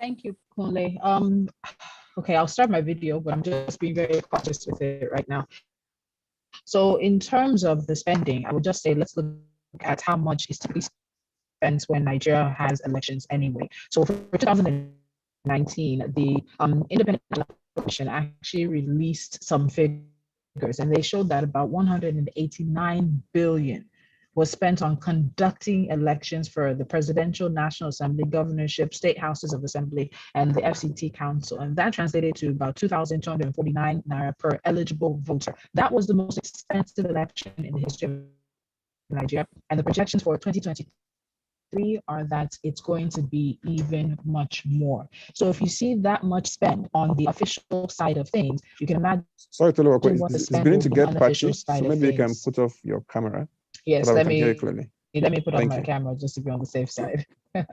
Thank you, Kunle. Okay, I'll start my video, but I'm just being very cautious with it right now. So in terms of the spending, I would just say, let's look at how much is typically spent when Nigeria has elections anyway. So for 2019, the Independent Commission actually released some figures, and they showed that about 189 billion was spent on conducting elections for the Presidential, National Assembly, Governorship, State Houses of Assembly, and the FCT Council. And that translated to about 2,249 naira per eligible voter. That was the most expensive election in the history of Nigeria. And the projections for 2023 are that it's going to be even much more. So if you see that much spent on the official side of things, you can imagine. Sorry, Tolu, it's beginning to get patchy, so maybe you can put off your camera. Yes, let me put on Thank my you. camera just to be on the safe side. All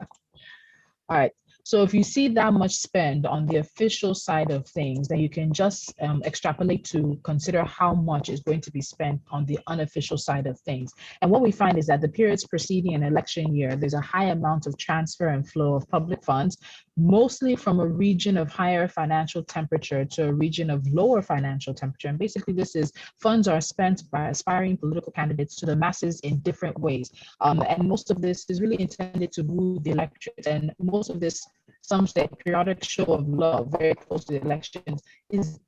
right. So if you see that much spend on the official side of things, then you can just extrapolate to consider how much is going to be spent on the unofficial side of things. And what we find is that the periods preceding an election year, there's a high amount of transfer and flow of public funds, mostly from a region of higher financial temperature to a region of lower financial temperature. And basically this is funds are spent by aspiring political candidates to the masses in different ways. And most of this is really intended to woo the electorate. And most of this, some say, periodic show of love very close to the elections is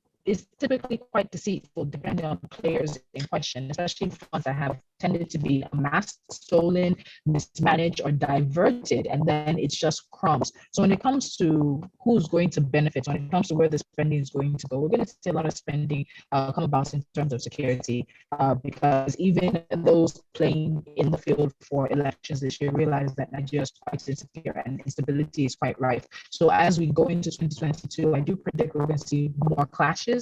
typically quite deceitful depending on the players in question, especially funds that have tended to be amassed, stolen, mismanaged, or diverted, and then it's just crumbs. So when it comes to who's going to benefit, when it comes to where the spending is going to go, we're going to see a lot of spending come about in terms of security, because even those playing in the field for elections this year realize that Nigeria is quite insecure and instability is quite rife. So as we go into 2022, I do predict we're going to see more clashes.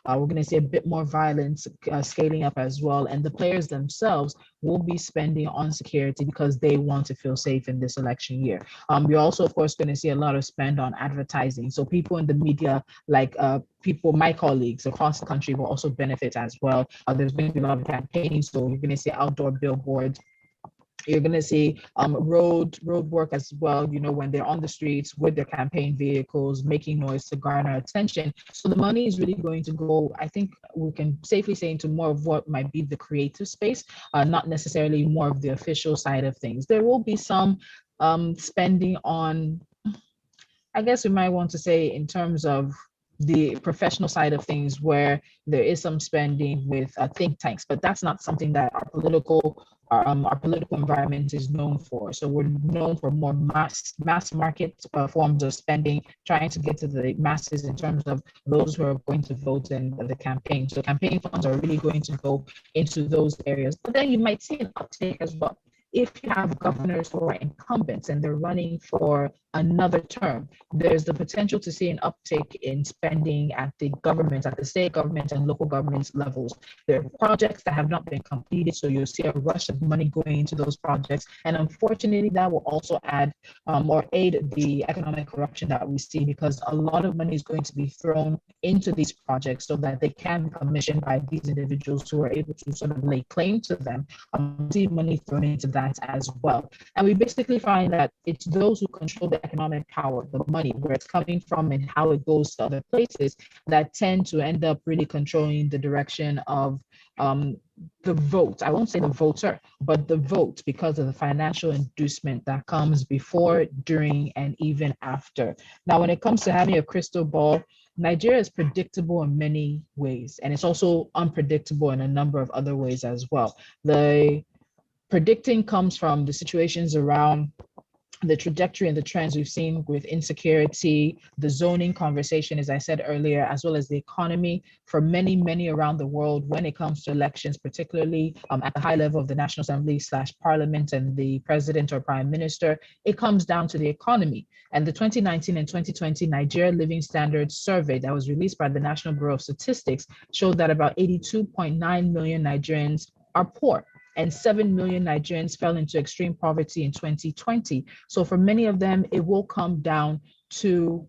We're going to see a bit more violence scaling up as well, and the players themselves will be spending on security because they want to feel safe in this election year. We're also, of course, going to see a lot of spend on advertising. So people in the media, like people, my colleagues across the country, will also benefit as well. There's going to be a lot of campaigning, so you're going to see outdoor billboards. You're going to see road work as well, you know, when they're on the streets with their campaign vehicles, making noise to garner attention. So the money is really going to go, I think we can safely say, into more of what might be the creative space, not necessarily more of the official side of things. There will be some spending on, I guess we might want to say, in terms of the professional side of things, where there is some spending with think tanks, but that's not something that our political environment is known for. So we're known for more mass market forms of spending, trying to get to the masses in terms of those who are going to vote in the campaign. So campaign funds are really going to go into those areas. But then you might see an uptake as well. If you have governors who are incumbents and they're running for another term, there's the potential to see an uptick in spending at the government, at the state government and local government levels. There are projects that have not been completed, so you'll see a rush of money going into those projects. And unfortunately, that will also add or aid the economic corruption that we see, because a lot of money is going to be thrown into these projects so that they can be commissioned by these individuals who are able to sort of lay claim to them. See money thrown into that as well. And we basically find that it's those who control the economic power, the money, where it's coming from and how it goes to other places, that tend to end up really controlling the direction of the vote. I won't say the voter, but the vote, because of the financial inducement that comes before, during, and even after. Now, when it comes to having a crystal ball, Nigeria is predictable in many ways, and it's also unpredictable in a number of other ways as well. The predicting comes from the situations around the trajectory and the trends we've seen with insecurity, the zoning conversation, as I said earlier, as well as the economy for many around the world when it comes to elections, particularly at the high level of the National Assembly / Parliament and the President or Prime Minister. It comes down to the economy. And the 2019 and 2020 Nigeria Living Standards Survey that was released by the National Bureau of Statistics showed that about 82.9 million Nigerians are poor, and 7 million Nigerians fell into extreme poverty in 2020. So for many of them, it will come down to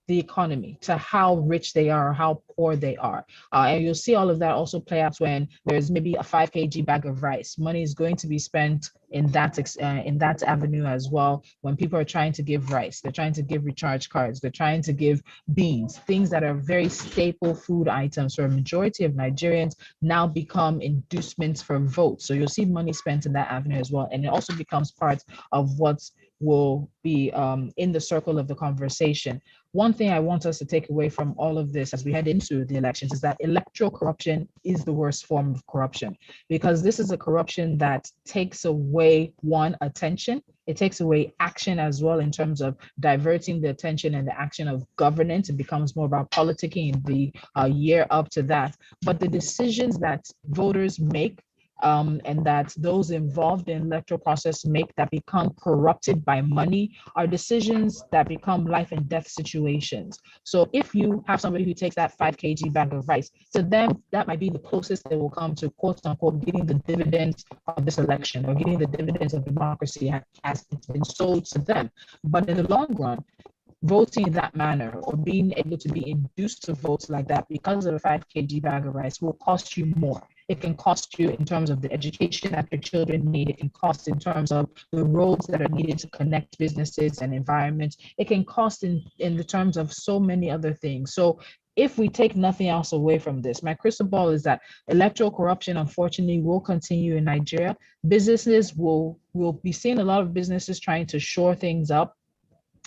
the economy, to how rich they are, or how poor they are. And you'll see all of that also play out when there's maybe a 5 kg bag of rice. Money is going to be spent in that avenue as well. When people are trying to give rice, they're trying to give recharge cards, they're trying to give beans, things that are very staple food items for a majority of Nigerians now become inducements for votes. So you'll see money spent in that avenue as well. And it also becomes part of what will be in the circle of the conversation. One thing I want us to take away from all of this as we head into the elections is that electoral corruption is the worst form of corruption, because this is a corruption that takes away, one, attention. It takes away action as well, in terms of diverting the attention and the action of governance. It becomes more about politicking in the year up to that. But the decisions that voters make and that those involved in electoral process make that become corrupted by money are decisions that become life and death situations. So if you have somebody who takes that 5 kg bag of rice, to them, that might be the closest they will come to quote unquote getting the dividends of this election or getting the dividends of democracy as it's been sold to them. But in the long run, voting in that manner or being able to be induced to vote like that because of a 5 kg bag of rice will cost you more. It can cost you in terms of the education that your children need. It can cost in terms of the roads that are needed to connect businesses and environments. It can cost in the terms of so many other things. So if we take nothing else away from this, my crystal ball is that electoral corruption, unfortunately, will continue in Nigeria. Businesses will be seeing a lot of businesses trying to shore things up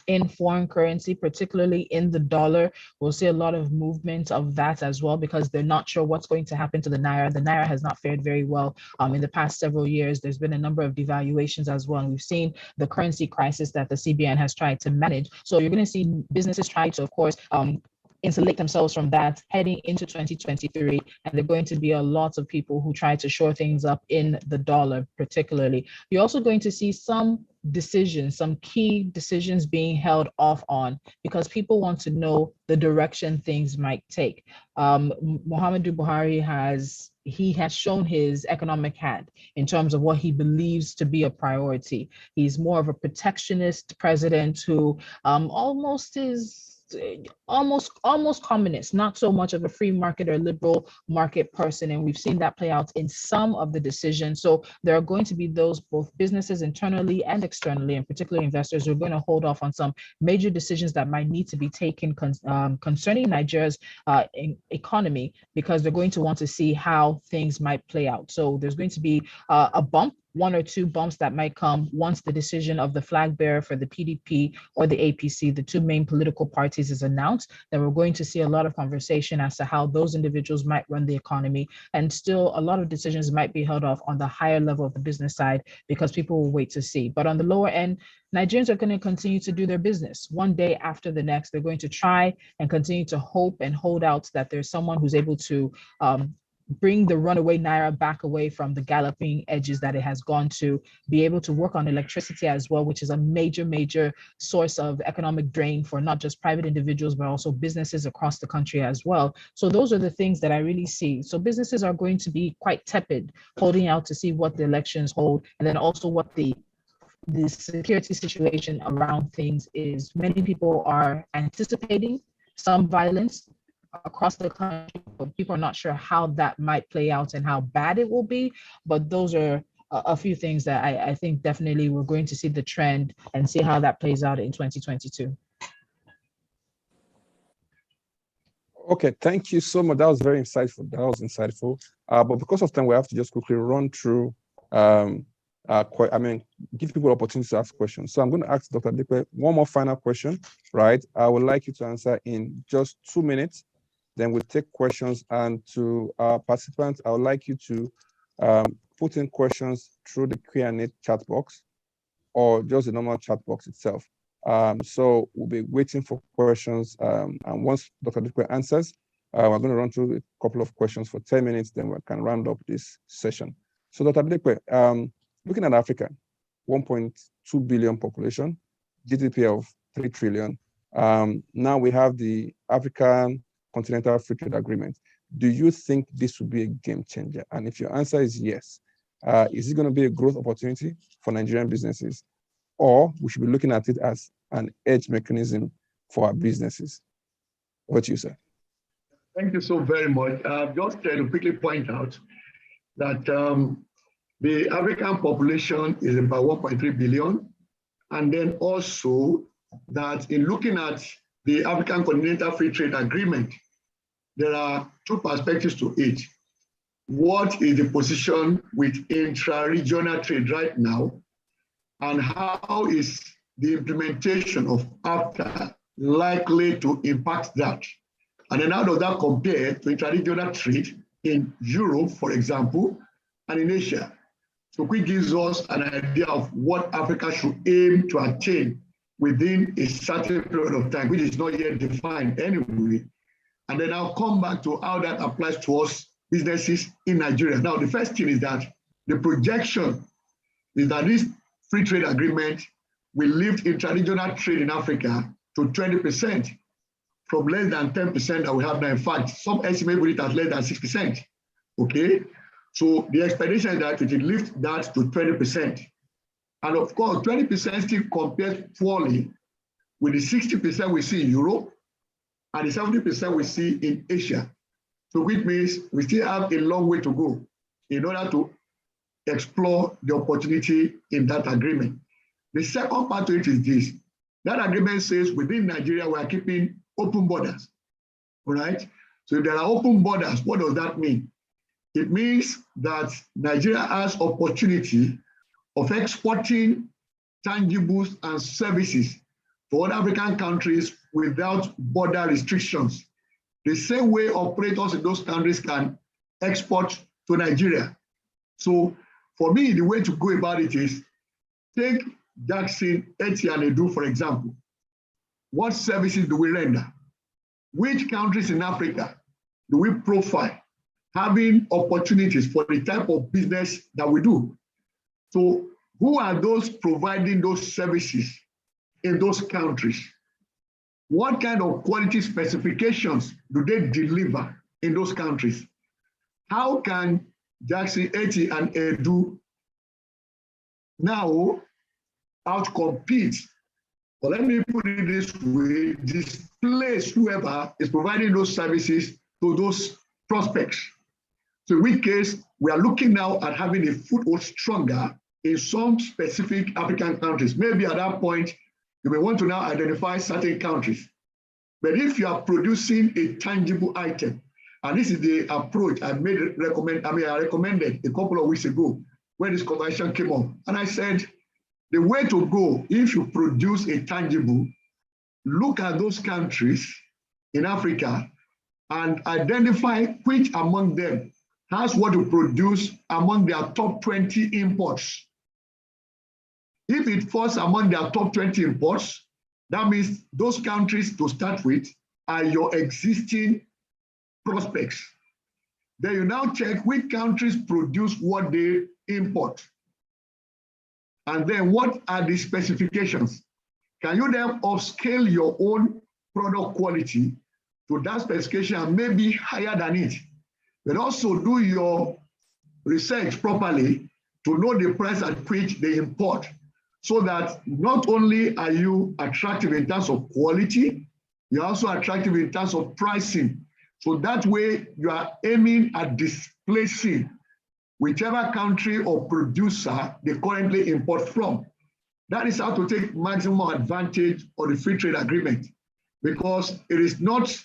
in foreign currency, particularly in the dollar. We'll see a lot of movement of that as well because they're not sure what's going to happen to the Naira. The Naira has not fared very well in the past several years. There's been a number of devaluations as well. And we've seen the currency crisis that the CBN has tried to manage. So you're going to see businesses try to, of course, insulate themselves from that heading into 2023. And there are going to be a lot of people who try to shore things up in the dollar, particularly. You're also going to see some decisions, some key decisions being held off on because people want to know the direction things might take. Muhammadu Buhari has shown his economic hand in terms of what he believes to be a priority. He's more of a protectionist president who almost communist, not so much of a free market or liberal market person. And we've seen that play out in some of the decisions. So there are going to be those both businesses internally and externally, and particularly investors who are going to hold off on some major decisions that might need to be taken concerning Nigeria's economy, because they're going to want to see how things might play out. So there's going to be a bump, one or two bumps that might come once the decision of the flag bearer for the PDP or the APC, the two main political parties, is announced. Then we're going to see a lot of conversation as to how those individuals might run the economy. And still a lot of decisions might be held off on the higher level of the business side because people will wait to see. But on the lower end, Nigerians are going to continue to do their business. One day after the next, they're going to try and continue to hope and hold out that there's someone who's able to bring the runaway Naira back away from the galloping edges that it has gone to, be able to work on electricity as well, which is a major source of economic drain for not just private individuals, but also businesses across the country as well. So those are the things that I really see. So businesses are going to be quite tepid, holding out to see what the elections hold, and then also what the security situation around things is. Many people are anticipating some violence across the country, but people are not sure how that might play out and how bad it will be. But those are a few things that I think definitely we're going to see the trend and see how that plays out in 2022. Okay, thank you so much. That was very insightful. But because of time, we have to just quickly run through, give people opportunity to ask questions. So I'm going to ask Dr. Adedigbe one more final question, right? I would like you to answer in just 2 minutes. Then we'll take questions, and to our participants, I would like you to put in questions through the Q&A chat box or just the normal chat box itself. So we'll be waiting for questions. And once Dr. Adedigbe answers, we're going to run through a couple of questions for 10 minutes, then we can round up this session. So Dr. Adedigbe, looking at Africa, 1.2 billion population, GDP of 3 trillion. Now we have the African Continental Free Trade Agreement. Do you think this will be a game changer? And if your answer is yes, is it going to be a growth opportunity for Nigerian businesses, or we should be looking at it as an edge mechanism for our businesses? What do you say? Thank you so very much. Just to quickly point out that the African population is about 1.3 billion. And then also that in looking at the African Continental Free Trade Agreement, there are two perspectives to it. What is the position with intra-regional trade right now? And how is the implementation of AFTA likely to impact that? And then how does that compare to intra-regional trade in Europe, for example, and in Asia? So it gives us an idea of what Africa should aim to attain within a certain period of time, which is not yet defined anyway. And then I'll come back to how that applies to us businesses in Nigeria. Now, the first thing is that The projection is that this free trade agreement will lift interregional trade in Africa to 20% from less than 10% that we have now. In fact, some estimate it as less than 6%. Okay, so the expectation is that it will lift that to 20%. And of course, 20% still compares poorly with the 60% we see in Europe and the 70% we see in Asia. So which means we still have a long way to go in order to explore the opportunity in that agreement. The second part of it is this. That agreement says within Nigeria, we are keeping open borders, all right? So if there are open borders, what does that mean? It means that Nigeria has opportunity of exporting tangibles and services to other African countries without border restrictions. The same way operators in those countries can export to Nigeria. So for me, the way to go about it is take Jackson, Eti, and Edu, for example. What services do we render? Which countries in Africa do we profile having opportunities for the type of business that we do? So who are those providing those services in those countries? What kind of quality specifications do they deliver in those countries? How can Jackson, Eti, and Edu now outcompete, or let me put it this way, displace whoever is providing those services to those prospects? So in which case, we are looking now at having a foothold stronger in some specific African countries. Maybe at that point, you may want to now identify certain countries. But if you are producing a tangible item, and this is the approach I recommended a couple of weeks ago when this conversation came up. And I said, the way to go, if you produce a tangible, look at those countries in Africa and identify which among them has what to produce among their top 20 imports. If it falls among their top 20 imports, that means those countries to start with are your existing prospects. Then you now check which countries produce what they import. And then what are the specifications? Can you then upscale your own product quality to that specification and maybe higher than it? But also do your research properly to know the price at which they import, so that not only are you attractive in terms of quality, you're also attractive in terms of pricing. So that way you are aiming at displacing whichever country or producer they currently import from. That is how to take maximum advantage of the free trade agreement, because it is not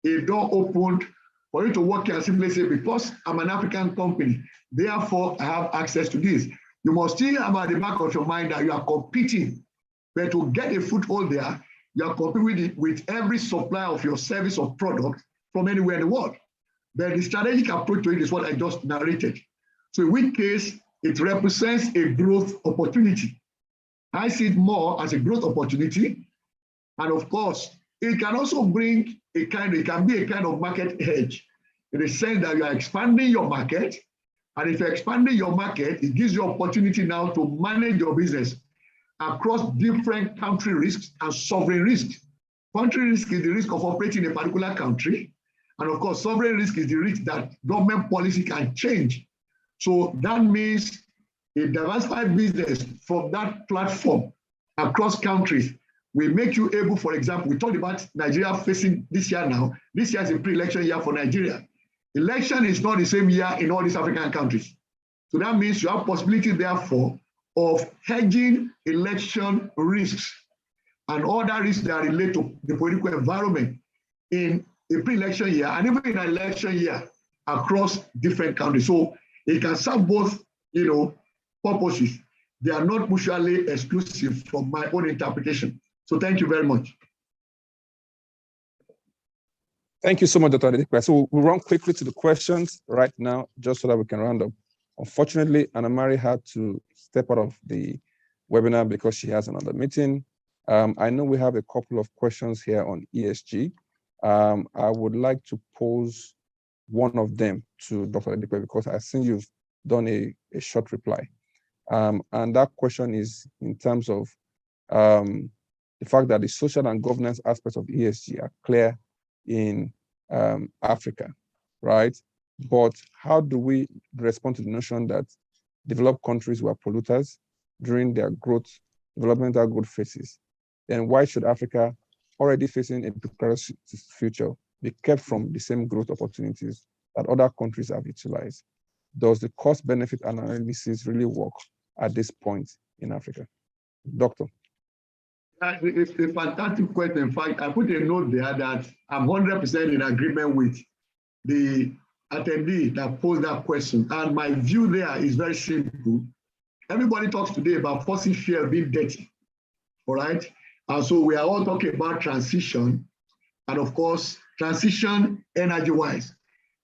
a door opened for you to work here and simply say, because I'm an African company, therefore I have access to this. You must still have at the back of your mind that you are competing, but to get a foothold there, you are competing with every supplier of your service or product from anywhere in the world. But the strategic approach to it is what I just narrated. So in which case, it represents a growth opportunity. I see it more as a growth opportunity. And of course, it can also bring it can be a kind of market hedge, in the sense that you are expanding your market. And if you're expanding your market, it gives you opportunity now to manage your business across different country risks and sovereign risks. Country risk is the risk of operating in a particular country. And of course, sovereign risk is the risk that government policy can change. So that means a diversified business from that platform across countries will make you able, for example, we talked about Nigeria facing this year now. This year is a pre-election year for Nigeria. Election is not the same year in all these African countries. So that means you have possibility, therefore, of hedging election risks and other risks that relate to the political environment in a pre-election year and even in an election year across different countries. So it can serve both, purposes. They are not mutually exclusive from my own interpretation. So thank you very much. Thank you so much, Dr. Adedikpe. So we'll run quickly to the questions right now, just so that we can round up. Unfortunately, Anna-Marie had to step out of the webinar because she has another meeting. I know we have a couple of questions here on ESG. I would like to pose one of them to Dr. Adedikpe, because I think you've done a short reply. And that question is in terms of the fact that the social and governance aspects of ESG are clear in Africa, right? But how do we respond to the notion that developed countries were polluters during their developmental growth phases? Then why should Africa, already facing a precarious future, be kept from the same growth opportunities that other countries have utilized? Does the cost-benefit analysis really work at this point in Africa? Doctor. It's a fantastic question. In fact, I put a note there that I'm 100% in agreement with the attendee that posed that question. And my view there is very simple. Everybody talks today about fossil fuel being dirty, all right? And so we are all talking about transition. And of course, transition energy-wise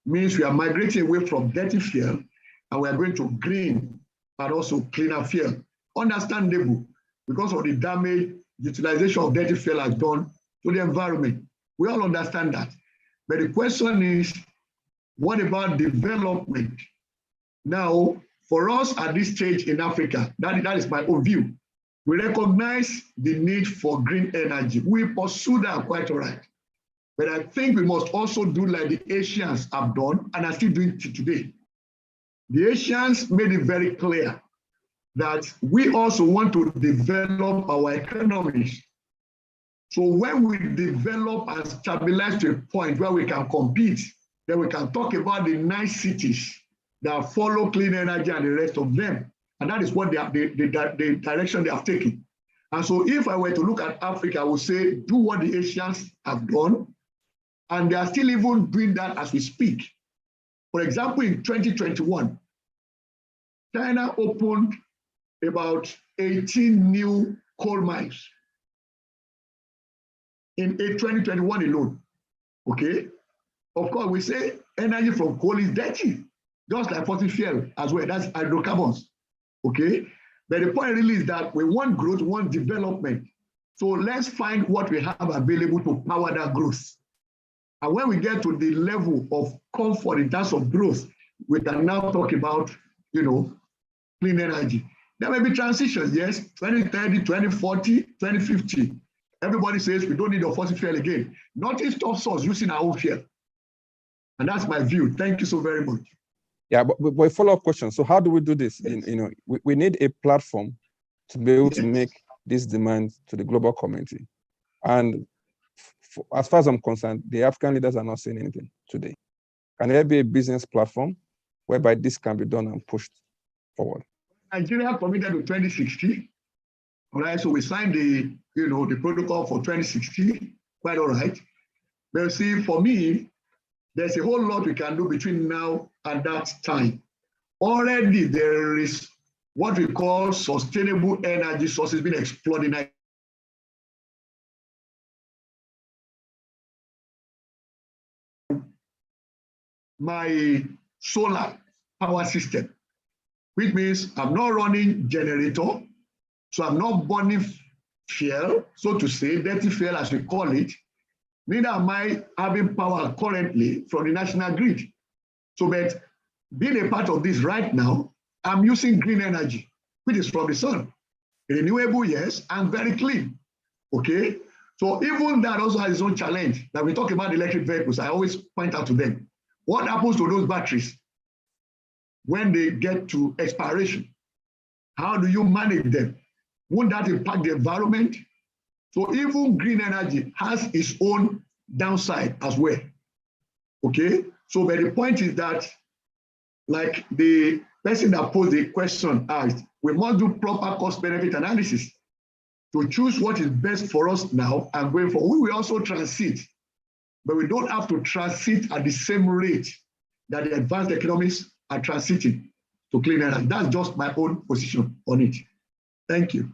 means we are migrating away from dirty fuel and we are going to green and also cleaner fuel. Understandable, because of the damage utilization of dirty fuel has done to the environment. We all understand that. But the question is, what about development? Now, for us at this stage in Africa, that is my own view. We recognize the need for green energy. We pursue that quite all right. But I think we must also do like the Asians have done and are still doing today. The Asians made it very clear that we also want to develop our economies. So when we develop and stabilize to a point where we can compete, then we can talk about the nice cities that follow clean energy and the rest of them. And that is what the direction they have taken. And so if I were to look at Africa, I would say, do what the Asians have done. And they are still even doing that as we speak. For example, in 2021, China opened about 18 new coal mines in 2021 alone, okay? Of course, we say energy from coal is dirty, just like fossil fuel as well, that's hydrocarbons, okay? But the point really is that we want growth, we want development. So let's find what we have available to power that growth. And when we get to the level of comfort in terms of growth, we can now talk about, clean energy. There may be transitions, yes, 2030, 2040, 2050. Everybody says we don't need a fossil fuel again. Nothing stops us using our own fuel. And that's my view. Thank you so very much. Yeah, but a follow-up question. So how do we do this? Yes. We need a platform to be able to make this demand to the global community. And as far as I'm concerned, the African leaders are not saying anything today. Can there be a business platform whereby this can be done and pushed forward? Nigeria committed to 2060. All right, so we signed the protocol for 2060, quite all right. But see, for me, there's a whole lot we can do between now and that time. Already there is what we call sustainable energy sources being explored in my solar power system, which means I'm not running generator, so I'm not burning fuel, so to say, dirty fuel as we call it. Neither am I having power currently from the national grid. So, but being a part of this right now, I'm using green energy, which is from the sun. Renewable, yes, and very clean, okay? So even that also has its own challenge. That we talk about electric vehicles, I always point out to them, what happens to those batteries when they get to expiration? How do you manage them? Won't that impact the environment? So even green energy has its own downside as well, okay? So but the point is that, like the person that posed the question asked, we must do proper cost-benefit analysis to choose what is best for us now and going forward. We will also transit, but we don't have to transit at the same rate that the advanced economies are transiting to clean energy. That's just my own position on it. Thank you.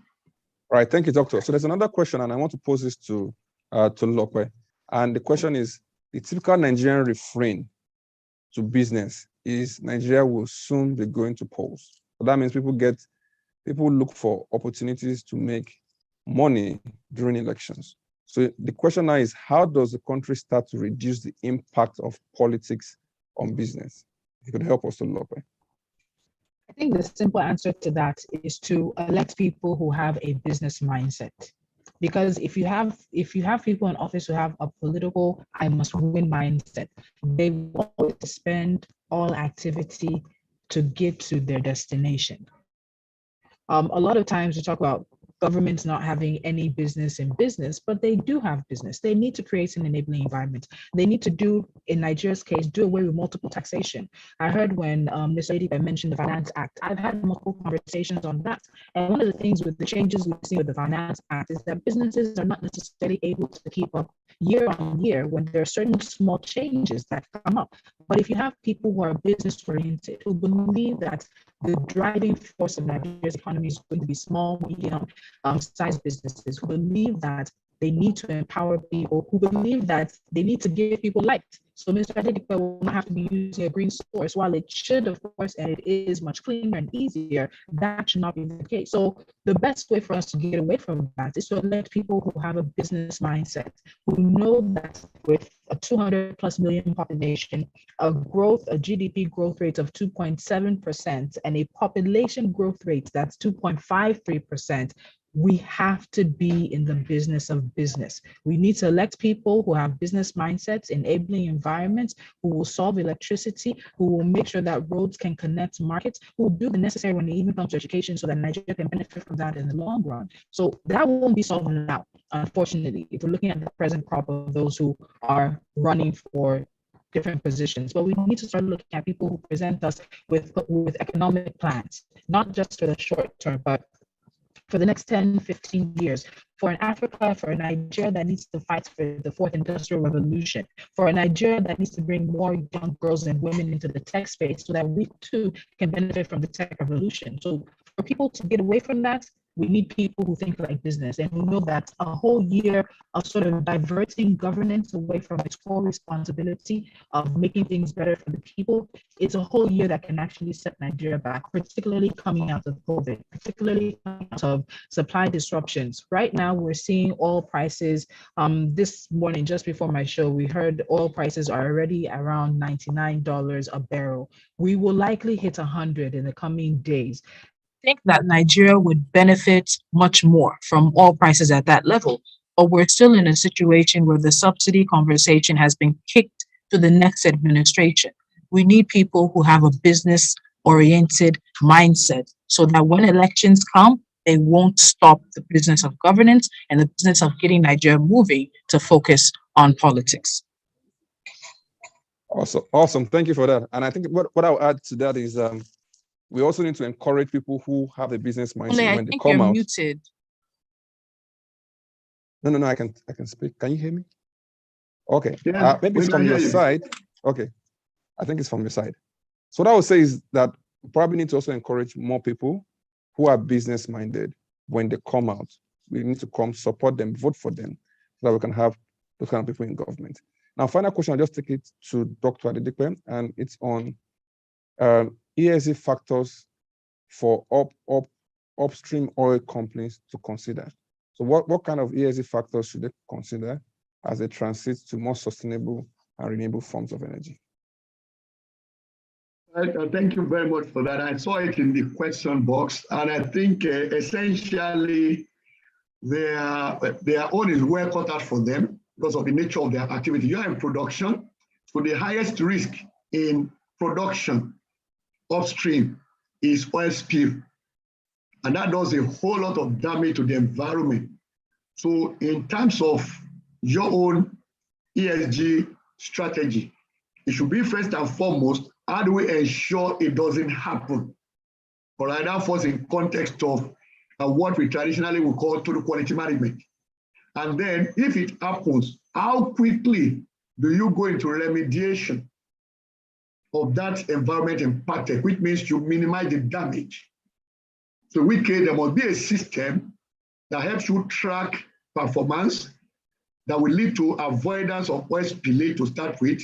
All right, thank you, Doctor. So there's another question, and I want to pose this to Lope. And the question is, the typical Nigerian refrain to business is Nigeria will soon be going to polls. So that means people look for opportunities to make money during elections. So the question now is, how does the country start to reduce the impact of politics on business? If you could help us, Lope. I think the simple answer to that is to elect people who have a business mindset. Because if you have people in office who have a political I must win mindset, they want to spend all activity to get to their destination. A lot of times we talk about governments not having any business in business, but they do have business. They need to create an enabling environment. They need to do, in Nigeria's case, do away with multiple taxation. I heard when Ms. Adipe mentioned the Finance Act, I've had multiple conversations on that. And one of the things with the changes we've seen with the Finance Act is that businesses are not necessarily able to keep up year on year when there are certain small changes that come up. But if you have people who are business oriented, who believe that the driving force of Nigeria's economy is going to be small, medium sized businesses, who believe that they need to empower people, who believe that they need to give people light. So Mr. Adipe will not have to be using a green source. While it should, of course, and it is much cleaner and easier, that should not be the case. So the best way for us to get away from that is to elect people who have a business mindset, who know that with a 200 plus million population, a GDP growth rate of 2.7%, and a population growth rate that's 2.53%, we have to be in the business of business. We need to elect people who have business mindsets, enabling environments, who will solve electricity, who will make sure that roads can connect markets, who will do the necessary when it even comes to education so that Nigeria can benefit from that in the long run. So that won't be solved now, unfortunately, if we're looking at the present crop of those who are running for different positions. But we need to start looking at people who present us with economic plans, not just for the short term, but for the next 10, 15 years, for an Africa, for a Nigeria that needs to fight for the fourth industrial revolution, for a Nigeria that needs to bring more young girls and women into the tech space so that we too can benefit from the tech revolution. So for people to get away from that, we need people who think like business and who know that a whole year of sort of diverting governance away from its core responsibility of making things better for the people, it's a whole year that can actually set Nigeria back, particularly coming out of COVID, particularly coming out of supply disruptions. Right now, we're seeing oil prices. This morning, just before my show, we heard oil prices are already around $99 a barrel. We will likely hit 100 in the coming days. I think that Nigeria would benefit much more from oil prices at that level, but we're still in a situation where the subsidy conversation has been kicked to the next administration. We need people who have a business-oriented mindset so that when elections come, they won't stop the business of governance and the business of getting Nigeria moving to focus on politics. Awesome. Thank you for that. And I think what I'll add to that is we also need to encourage people who have a business mindset when they come out. Muted. No, I can speak. Can you hear me? Okay. Yeah, maybe it's from your side. Okay. I think it's from your side. So what I would say is that we probably need to also encourage more people who are business minded when they come out. We need to come support them, vote for them, so that we can have those kind of people in government. Now, final question, I'll just take it to Dr. Adipe, and it's on ESG factors for upstream oil companies to consider. So what kind of ESG factors should they consider as they transit to more sustainable and renewable forms of energy? Thank you very much for that. I saw it in the question box, and I think essentially their own is well cut out for them because of the nature of their activity. You are in production, so the highest risk in production upstream is oil spill, and that does a whole lot of damage to the environment. So in terms of your own ESG strategy, it should be first and foremost, how do we ensure it doesn't happen? All right, that falls in context of what we traditionally would call total quality management. And then if it happens, how quickly do you go into remediation of that environment impacted, which means you minimize the damage? So there must be a system that helps you track performance that will lead to avoidance of oil spillage to start with.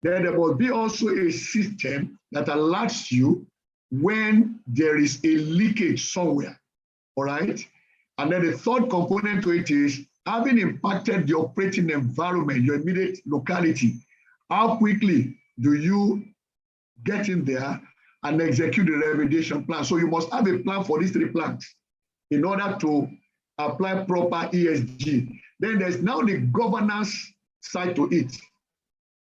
Then there must be also a system that alerts you when there is a leakage somewhere, all right? And then the third component to it is, having impacted the operating environment, your immediate locality, how quickly do you get in there and execute the remediation plan. So you must have a plan for these 3 plans in order to apply proper ESG. Then there's now the governance side to it.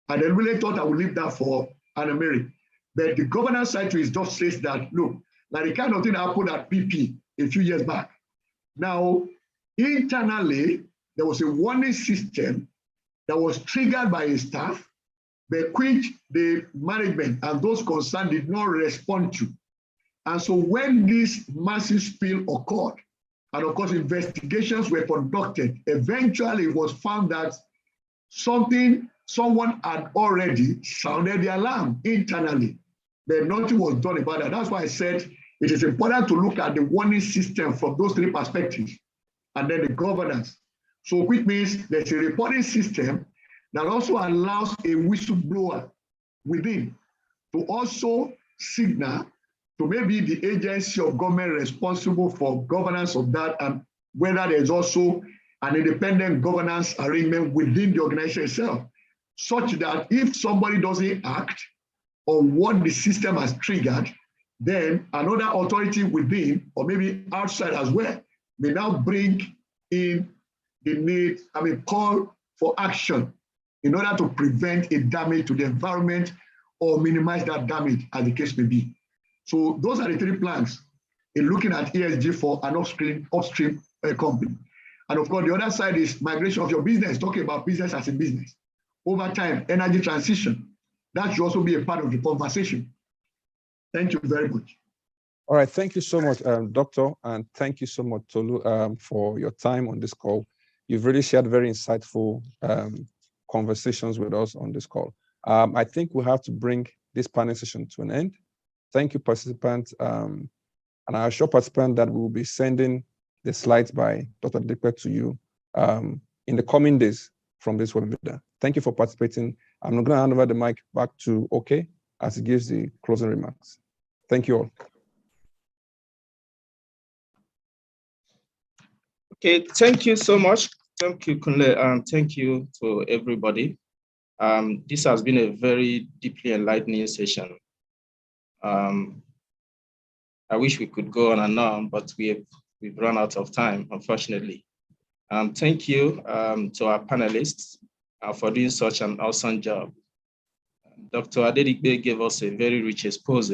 And I really thought I would leave that for Anna Mary. But the governance side to it just says that, look, like the kind of thing that happened at BP a few years back. Now, internally, there was a warning system that was triggered by a staff, but which the management and those concerned did not respond to. And so when this massive spill occurred, and of course investigations were conducted, eventually it was found that someone had already sounded the alarm internally, but nothing was done about that. That's why I said it is important to look at the warning system from those 3 perspectives, and then the governance. So which means there's a reporting system that also allows a whistleblower within to also signal to maybe the agency of government responsible for governance of that, and whether there's also an independent governance arrangement within the organization itself, such that if somebody doesn't act on what the system has triggered, then another authority within, or maybe outside as well, may now bring in the need, call for action in order to prevent a damage to the environment or minimize that damage, as the case may be. So those are the 3 plans in looking at ESG for an upstream company. And of course, the other side is migration of your business, talking about business as a business. Over time, energy transition, that should also be a part of the conversation. Thank you very much. All right, thank you so much, Doctor, and thank you so much, Tolu, for your time on this call. You've really shared very insightful conversations with us on this call. I think we have to bring this panel session to an end. Thank you, participants. And I assure participants that we will be sending the slides by Dr. Adedigbe to you in the coming days from this webinar. Thank you for participating. I'm going to hand over the mic back to OK as he gives the closing remarks. Thank you all. Okay, thank you so much. Thank you, Kunle, and thank you to everybody. This has been a very deeply enlightening session. I wish we could go on and on, but we've run out of time, unfortunately. Thank you to our panelists for doing such an awesome job. Dr. Adedigbe gave us a very rich expose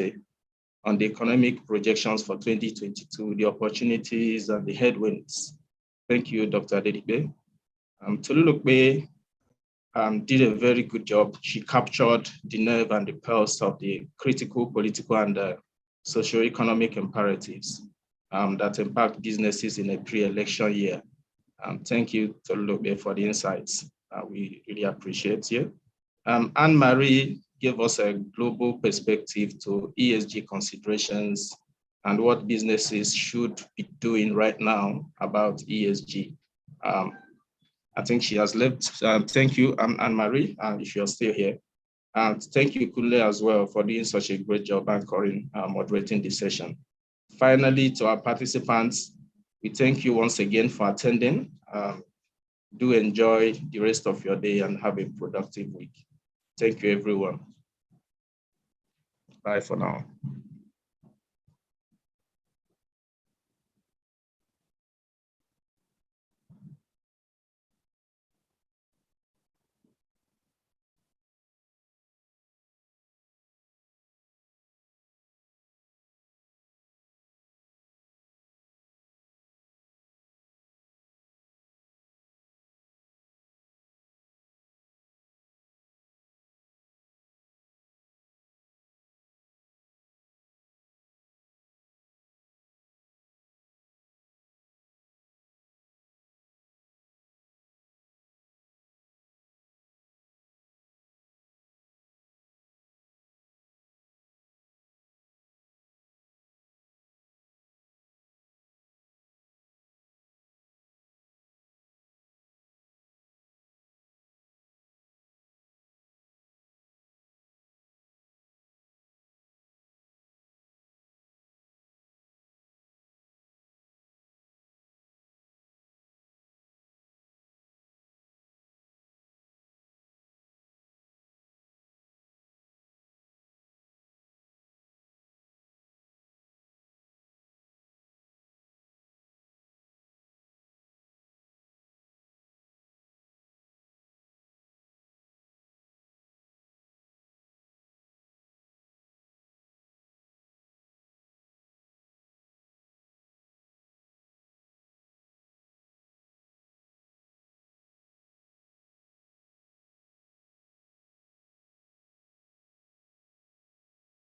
on the economic projections for 2022, the opportunities and the headwinds. Thank you, Dr. Adedigbe. Tolulokpe did a very good job. She captured the nerve and the pulse of the critical political and socio-economic imperatives that impact businesses in a pre-election year. Thank you, Tolulokpe, for the insights. We really appreciate you. Anne-Marie gave us a global perspective to ESG considerations and what businesses should be doing right now about ESG. I think she has left. Thank you, Anne-Marie, if you're still here. And thank you, Kunle, as well, for doing such a great job anchoring, moderating this session. Finally, to our participants, we thank you once again for attending. Do enjoy the rest of your day and have a productive week. Thank you, everyone. Bye for now.